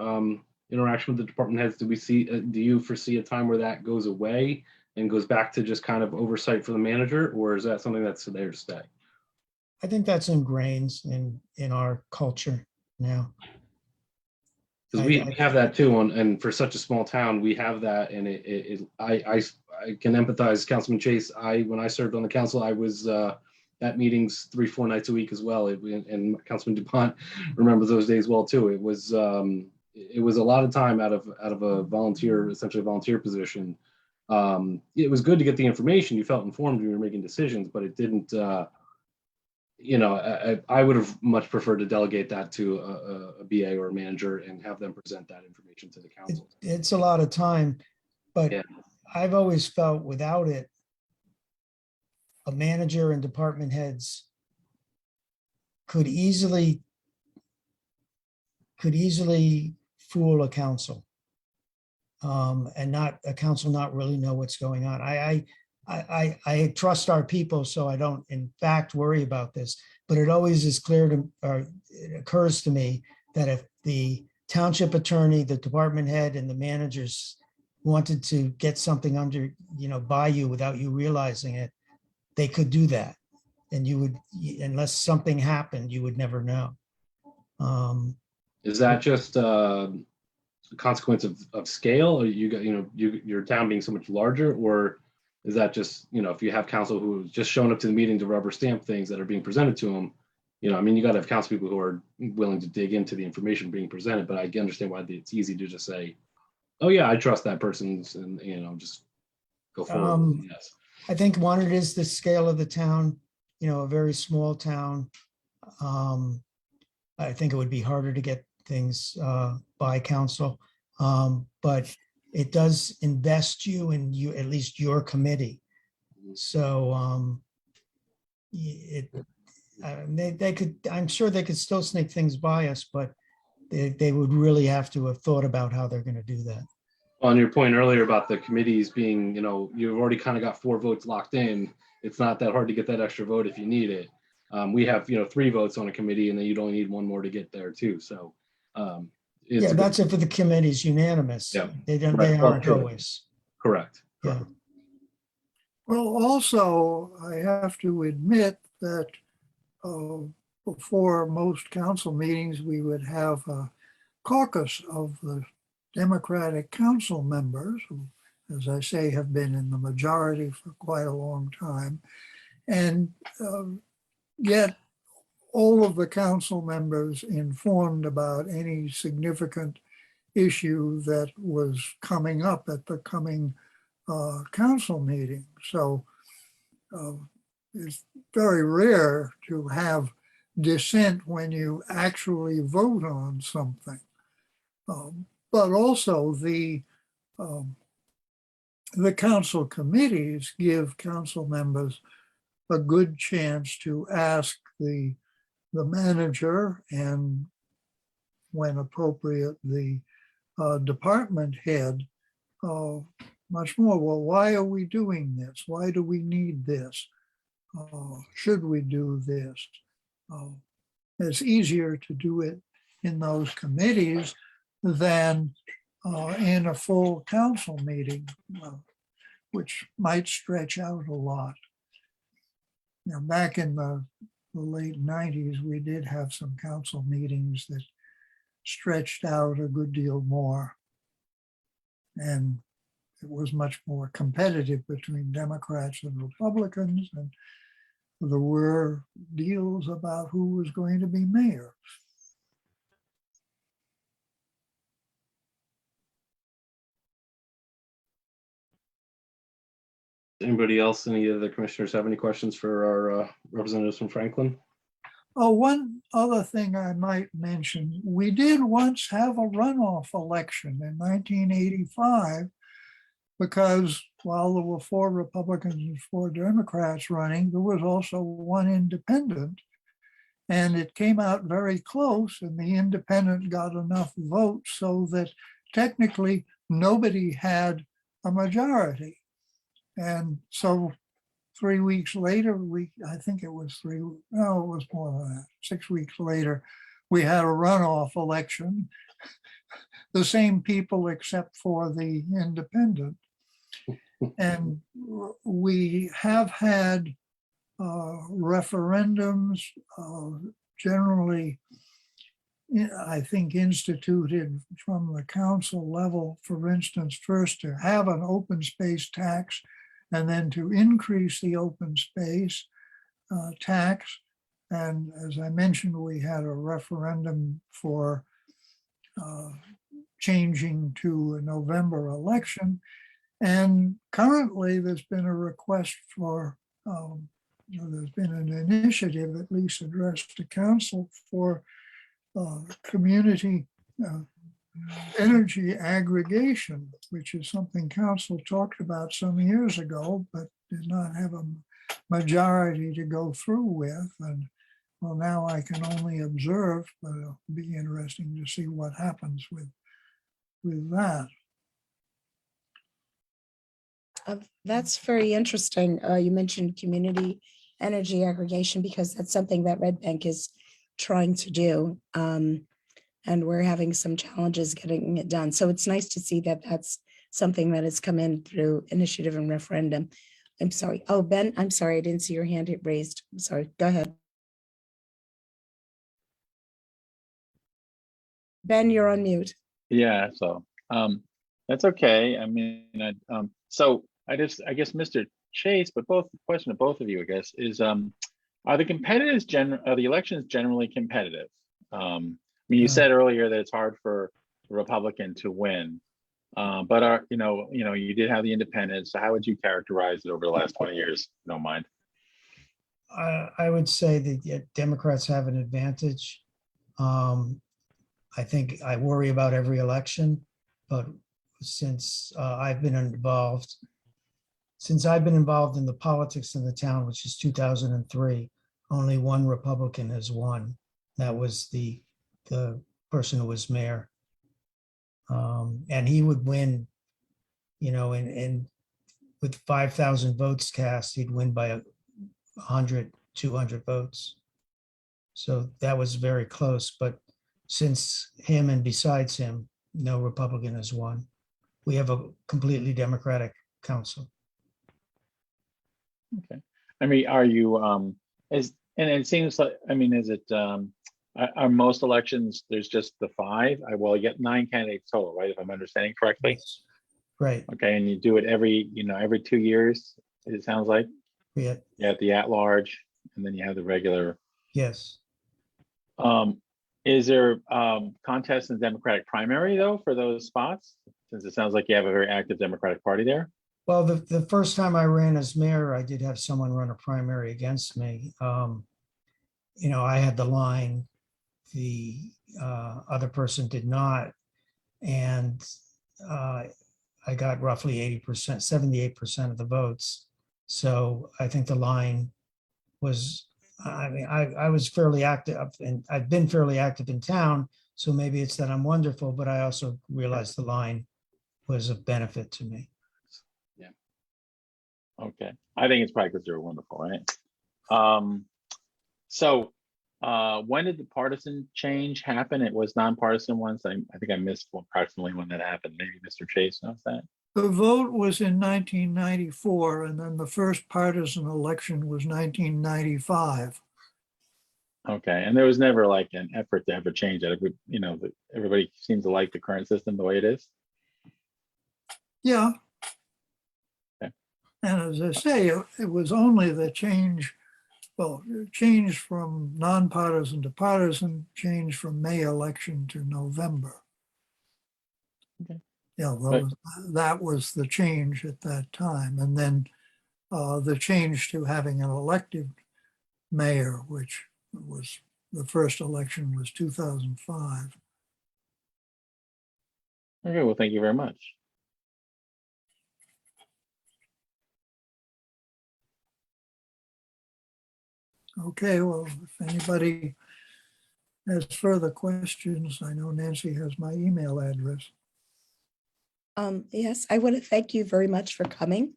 interaction with the department heads, do you foresee a time where that goes away and goes back to just kind of oversight for the manager, or is that something that's there to stay? I think that's ingrained in our culture now. Because we have that too, and for such a small town, we have that, and I can empathize, Councilman Chase. When I served on the council, I was at meetings 3-4 nights a week as well, and Councilman DuPont remembers those days well too. It was a lot of time out of a volunteer, essentially a volunteer position. It was good to get the information. You felt informed when you were making decisions, but it didn't. I would have much preferred to delegate that to a BA or a manager and have them present that information to the council. It's a lot of time, but Yeah. I've always felt without it, a manager and department heads could easily fool a council, and not a council not really know what's going on. I trust our people, so I don't in fact worry about this, but it always is it occurs to me that if the township attorney, the department head, and the managers wanted to get something under, by you without you realizing it, they could do that. And you would, unless something happened, you would never know. Is that just a consequence of scale, or your town being so much larger, or is that just, if you have council who's just showing up to the meeting to rubber stamp things that are being presented to them, you got to have council people who are willing to dig into the information being presented. But I understand why it's easy to just say, oh yeah, I trust that person's, and just go forward. Yes. I think one, it is the scale of the town, a very small town. I think it would be harder to get things by council, but it does invest you in at least your committee. So they could, I'm sure they could still sneak things by us, but they would really have to have thought about how they're going to do that. On your point earlier about the committees being, you've already kind of got 4 votes locked in. It's not that hard to get that extra vote if you need it. We have, 3 votes on a committee, and then you'd only need 1 more to get there too. So yeah, that's it for the committees, unanimous. Yeah. They Right. aren't always. Correct. Yeah. Well, also, I have to admit that before most council meetings, we would have a caucus of the Democratic council members, who, as I say, have been in the majority for quite a long time. And yet all of the council members informed about any significant issue that was coming up at the coming council meeting. So it's very rare to have dissent when you actually vote on something. But also the council committees give council members a good chance to ask the manager, and when appropriate, the department head much more. Well, why are we doing this? Why do we need this? should we do this? It's easier to do it in those committees than in a full council meeting, which might stretch out a lot. You know, back in the late 90s, we did have some council meetings that stretched out a good deal more. And it was much more competitive between Democrats and Republicans, and there were deals about who was going to be mayor. Anybody else, any of the commissioners have any questions for our representatives from Franklin? Oh, one other thing I might mention, we did once have a runoff election in 1985 because while there were 4 Republicans and 4 Democrats running, there was also 1 independent. And it came out very close, and the independent got enough votes so that technically nobody had a majority. And so 3 weeks later, I think it was it was more than that. 6 weeks later, we had a runoff election. The same people except for the independent. And we have had referendums, generally, I think, instituted from the council level, for instance, first to have an open space tax and then to increase the open space tax. And as I mentioned, we had a referendum for changing to a November election. And currently there's been a request for, there's been an initiative at least addressed to council for community energy aggregation, which is something council talked about some years ago, but did not have a majority to go through with. And well, now I can only observe, but it'll be interesting to see what happens with that. That's very interesting. You mentioned community energy aggregation because that's something that Red Bank is trying to do. And we're having some challenges getting it done. So it's nice to see that that's something that has come in through initiative and referendum. I'm sorry. Oh, Ben, I'm sorry. I didn't see your hand raised. I'm sorry. Go ahead. Ben, you're on mute. Yeah, so that's okay. I mean, so I guess Mr. Chase, but question to both of you, I guess, is are the elections generally competitive? I mean, you said earlier that it's hard for a Republican to win, but you did have the independents. So how would you characterize it over the last 20 years? If you don't mind. I would say that Democrats have an advantage. I think I worry about every election, but since I've been involved in the politics in the town, which is 2003, only 1 Republican has won. That was the person who was mayor. And he would win, and with 5,000 votes cast, he'd win by 100, 200 votes. So that was very close. But since him and besides him, no Republican has won. We have a completely Democratic council. Okay. I mean, are you and it seems like, I mean, is it are most elections there's just the 5? Well, you get 9 candidates total, right? If I'm understanding correctly. Yes. Right. Okay, and you do it every 2 years, it sounds like. Yeah. You have the at-large, and then you have the regular. Yes. Is there contests in the Democratic primary though for those spots? Since it sounds like you have a very active Democratic Party there. Well, the first time I ran as mayor, I did have someone run a primary against me. I had the line, the other person did not. And I got roughly 80%, 78% of the votes. So I think the line was, I was fairly active, and I've been fairly active in town. So maybe it's that I'm wonderful, but I also realized the line was of benefit to me. Yeah. Okay. I think it's probably because you're wonderful, right? So when did the partisan change happen? It was nonpartisan once. I think I missed approximately when that happened. Maybe Mr. Chase knows that. The vote was in 1994, and then the first partisan election was 1995. Okay, and there was never like an effort to ever change that. Everybody seems to like the current system the way it is. Yeah. Okay. And as I say, it was only the change, well, change from nonpartisan to partisan, change from May election to November. Okay. Yeah, that was the change at that time. And then the change to having an elected mayor, which was the first election was 2005. Okay, well, thank you very much. Okay, well, if anybody has further questions, I know Nancy has my email address. Yes, I want to thank you very much for coming.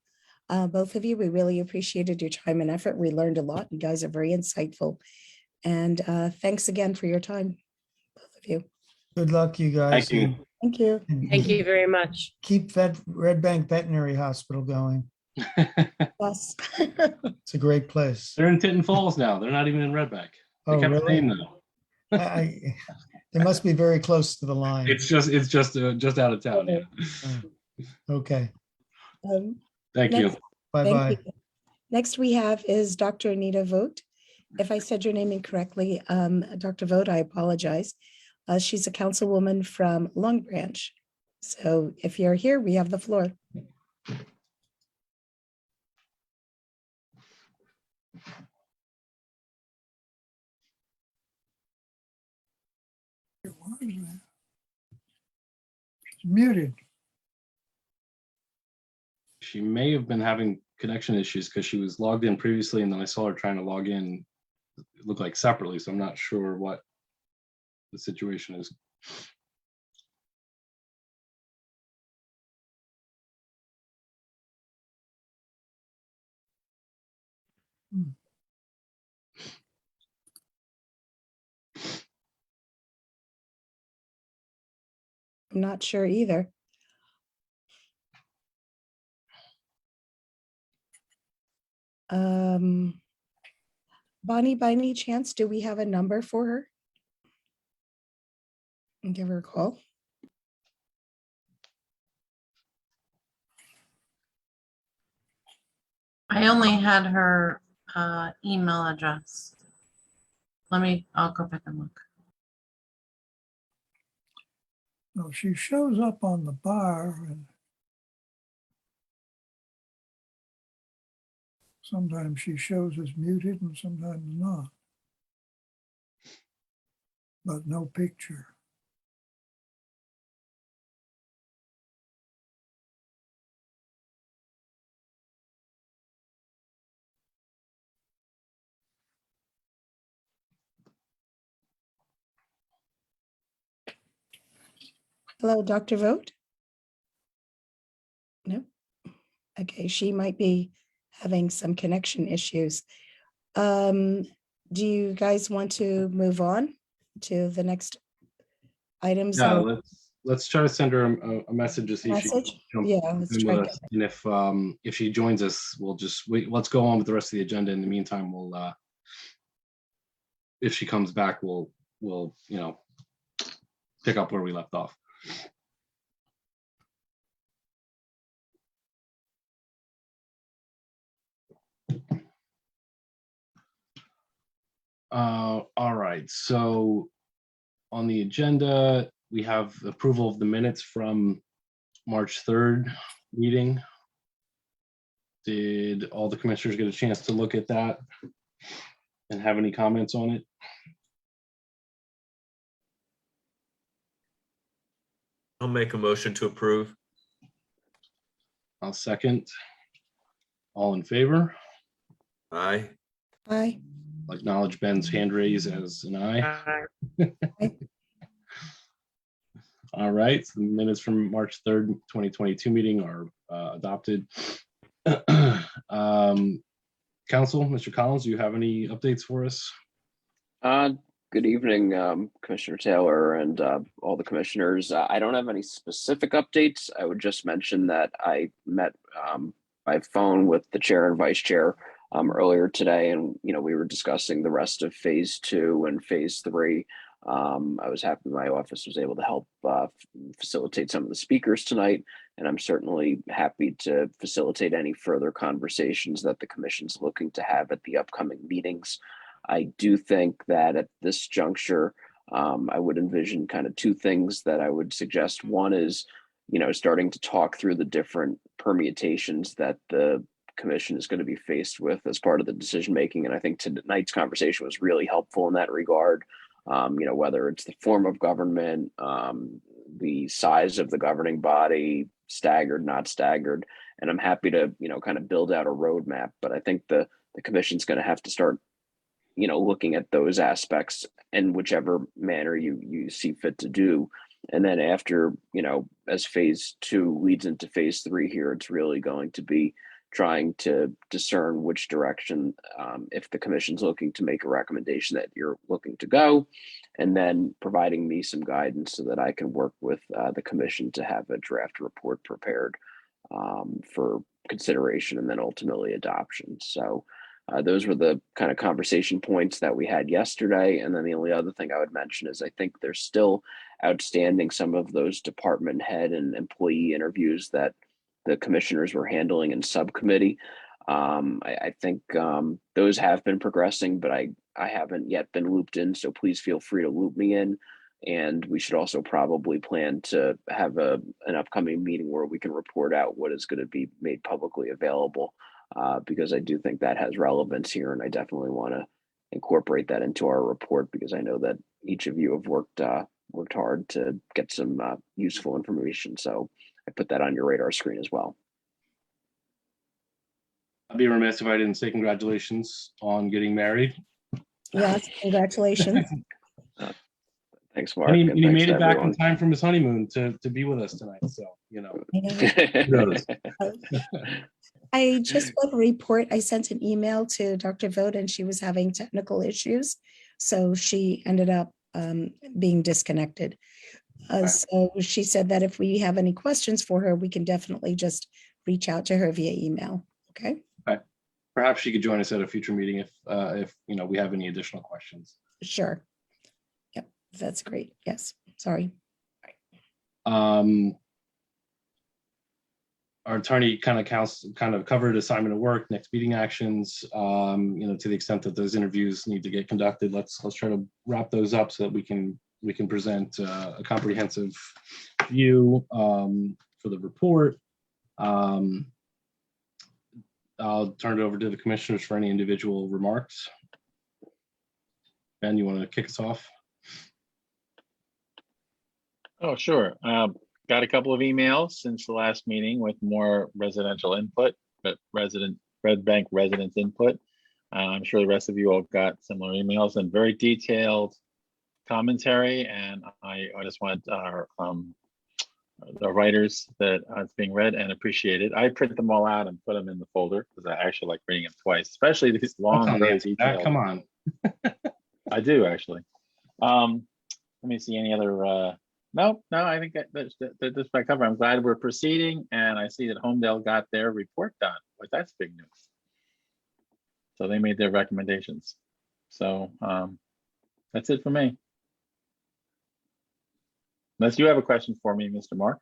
Both of you, we really appreciated your time and effort. We learned a lot. You guys are very insightful. And thanks again for your time, both of you. Good luck, you guys. Thank you. and- Thank you. and Thank you very much. Keep Red Bank Veterinary Hospital going. Yes. It's a great place. They're in Tinton Falls now. They're not even in Red Bank. They Oh, kept the really? name though. They must be very close to the line. It's just out of town. Yeah. Okay, Thank you. Next- bye-bye. Thank you. Next we have is Dr. Anita Vogt. If I said your name incorrectly, Dr. Vogt, I apologize. She's a councilwoman from Long Branch. So if you're here, we have the floor. She's muted. She may have been having connection issues because she was logged in previously and then I saw her trying to log in. It looked like separately, so I'm not sure what the situation is. I'm not sure either. Bonnie, by any chance, do we have a number for her? And give her a call. I only had her email address. I'll go back and look. No, she shows up on the bar and sometimes she shows as muted and sometimes not. But no picture. Hello, Dr. Vogt? No? Okay, she might be having some connection issues. Do you guys want to move on to the next items? Yeah, let's try to send her a message to see if she can Message? jump Yeah, let's in try. with us. And if she joins us, we'll just wait. Let's go on with the rest of the agenda. In the meantime, we'll if she comes back, we'll pick up where we left off. All right, so on the agenda, we have approval of the minutes from March 3rd meeting. Did all the commissioners get a chance to look at that and have any comments on it? I'll make a motion to approve. I'll second. All in favor? Aye. Aye. I'll acknowledge Ben's hand raise as an aye. All right, so the minutes from March 3rd, 2022 meeting are adopted. Council, Mr. Collins, do you have any updates for us? Good evening, Commissioner Taylor and all the commissioners. I don't have any specific updates. I would just mention that I met by phone with the chair and vice chair earlier today, and we were discussing the rest of phase 2 and phase 3. I was happy my office was able to help facilitate some of the speakers tonight, and I'm certainly happy to facilitate any further conversations that the commission's looking to have at the upcoming meetings. I do think that at this juncture, I would envision kind of 2 things that I would suggest. One is, starting to talk through the different permutations that the commission is going to be faced with as part of the decision making. And I think tonight's conversation was really helpful in that regard. Whether it's the form of government, the size of the governing body, staggered, not staggered. And I'm happy to, kind of build out a roadmap. But I think the commission's going to have to start looking at those aspects in whichever manner you see fit to do. And then after, as phase 2 leads into phase 3 here, it's really going to be trying to discern which direction, if the commission's looking to make a recommendation that you're looking to go, and then providing me some guidance so that I can work with the commission to have a draft report prepared for consideration and then ultimately adoption. So those were the kind of conversation points that we had yesterday. And then the only other thing I would mention is I think there's still outstanding some of those department head and employee interviews that the commissioners were handling in subcommittee. I think those have been progressing, but I haven't yet been looped in. So please feel free to loop me in. And we should also probably plan to have an upcoming meeting where we can report out what is going to be made publicly available. Because I do think that has relevance here, and I definitely want to incorporate that into our report because I know that each of you have worked hard to get some useful information. So I put that on your radar screen as well. I'd be remiss if I didn't say congratulations on getting married. Yes, congratulations. Thanks, Mark. And he and made thanks it to back everyone. in time from his honeymoon to be with us tonight. So, Yeah. I just want to report, I sent an email to Dr. Vogt and she was having technical issues. So she ended up being disconnected. So she said that if we have any questions for her, we can definitely just reach out to her via email. Okay. Perhaps she could join us at a future meeting if we have any additional questions. Sure. Yep, that's great. Yes, sorry. Our attorney kind of covered assignment of work, next meeting actions, to the extent that those interviews need to get conducted. Let's try to wrap those up so that we can present a comprehensive view for the report. I'll turn it over to the commissioners for any individual remarks. Ben, you want to kick us off? Oh, sure. Got a couple of emails since the last meeting with more residential input, but Red Bank residents input. I'm sure the rest of you all got similar emails and very detailed commentary. And I just want the writers that it's being read and appreciated. I print them all out and put them in the folder because I actually like reading them twice, especially these long, very detailed. Come on. I do actually. Let me see any other. No, I think that's my cover. I'm glad we're proceeding, and I see that Homedale got their report done. But that's big news. So they made their recommendations. So that's it for me. Unless you have a question for me, Mr. Mark.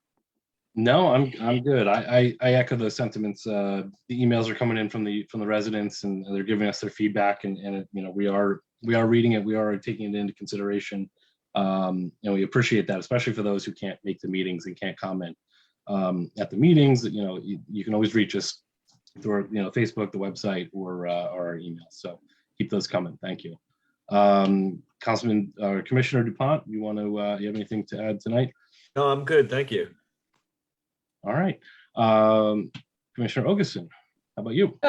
No, I'm good. I echo those sentiments. The emails are coming in from the residents, and they're giving us their feedback, and we are reading it. We are taking it into consideration. We appreciate that, especially for those who can't make the meetings and can't comment at the meetings. You can always reach us through Facebook, the website, or our email. So keep those coming. Thank you. Councilman Commissioner DuPont, you have anything to add tonight? No, I'm good. Thank you. All right. Commissioner Ogeson, how about you?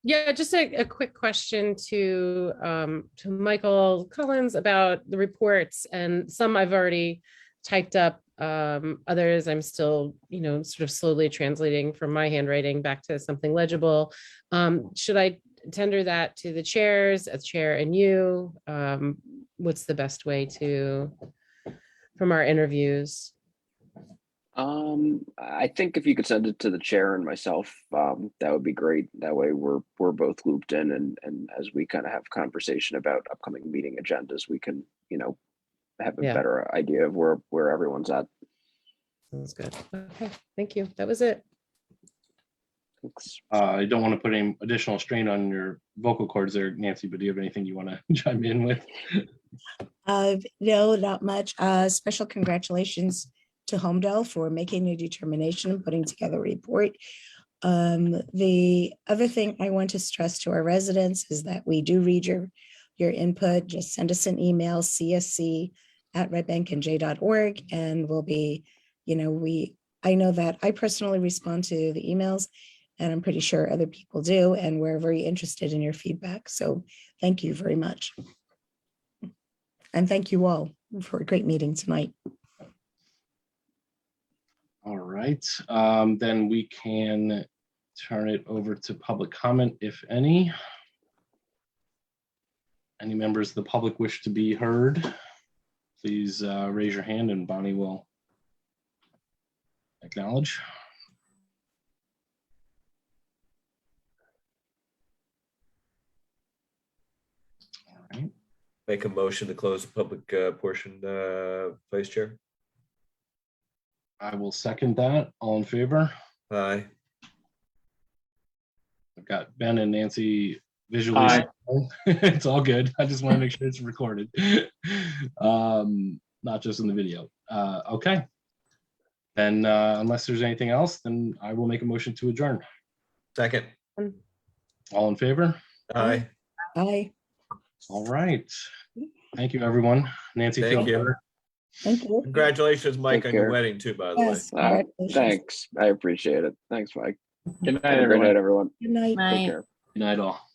Yeah, just a quick question to Michael Collins about the reports, and some I've already typed up. Others I'm still, sort of slowly translating from my handwriting back to something legible. Should I tender that to the chairs, a chair and you? What's the best way to, from our interviews? I think if you could send it to the chair and myself, that would be great. That way we're both looped in, and as we kind of have conversation about upcoming meeting agendas, we can, have a Yeah. better idea of where everyone's at. Sounds good. Okay, thank you. That was it. Thanks. I don't want to put any additional strain on your vocal cords there, Nancy, but do you have anything you want to chime in with? No, not much. Special congratulations to Homedale for making a determination and putting together a report. The other thing I want to stress to our residents is that we do read your input. Just send us an email, csc@redbankandj.org, and we'll be, I know that I personally respond to the emails, and I'm pretty sure other people do, and we're very interested in your feedback. So thank you very much. And thank you all for a great meeting tonight. All right, then we can turn it over to public comment, if any. Any members of the public wish to be heard? Please raise your hand and Bonnie will acknowledge. All right. Make a motion to close the public portion, Vice Chair. I will second that. All in favor? Aye. I've got Ben and Nancy visually. Aye. It's all good. I just want to make sure it's recorded. Not just in the video. Okay. Then unless there's anything else, then I will make a motion to adjourn. Second. All in favor? Aye. Bye. All right. Thank you, everyone. Nancy, feel Thank you. better. Thank you. Congratulations, Mike, Take on your care. wedding too, by the way. Yes, congratulations. Thanks. I appreciate it. Thanks, Mike. Good night, Have a great everyone. night, everyone. Good night. Bye. Take care. Good night, all.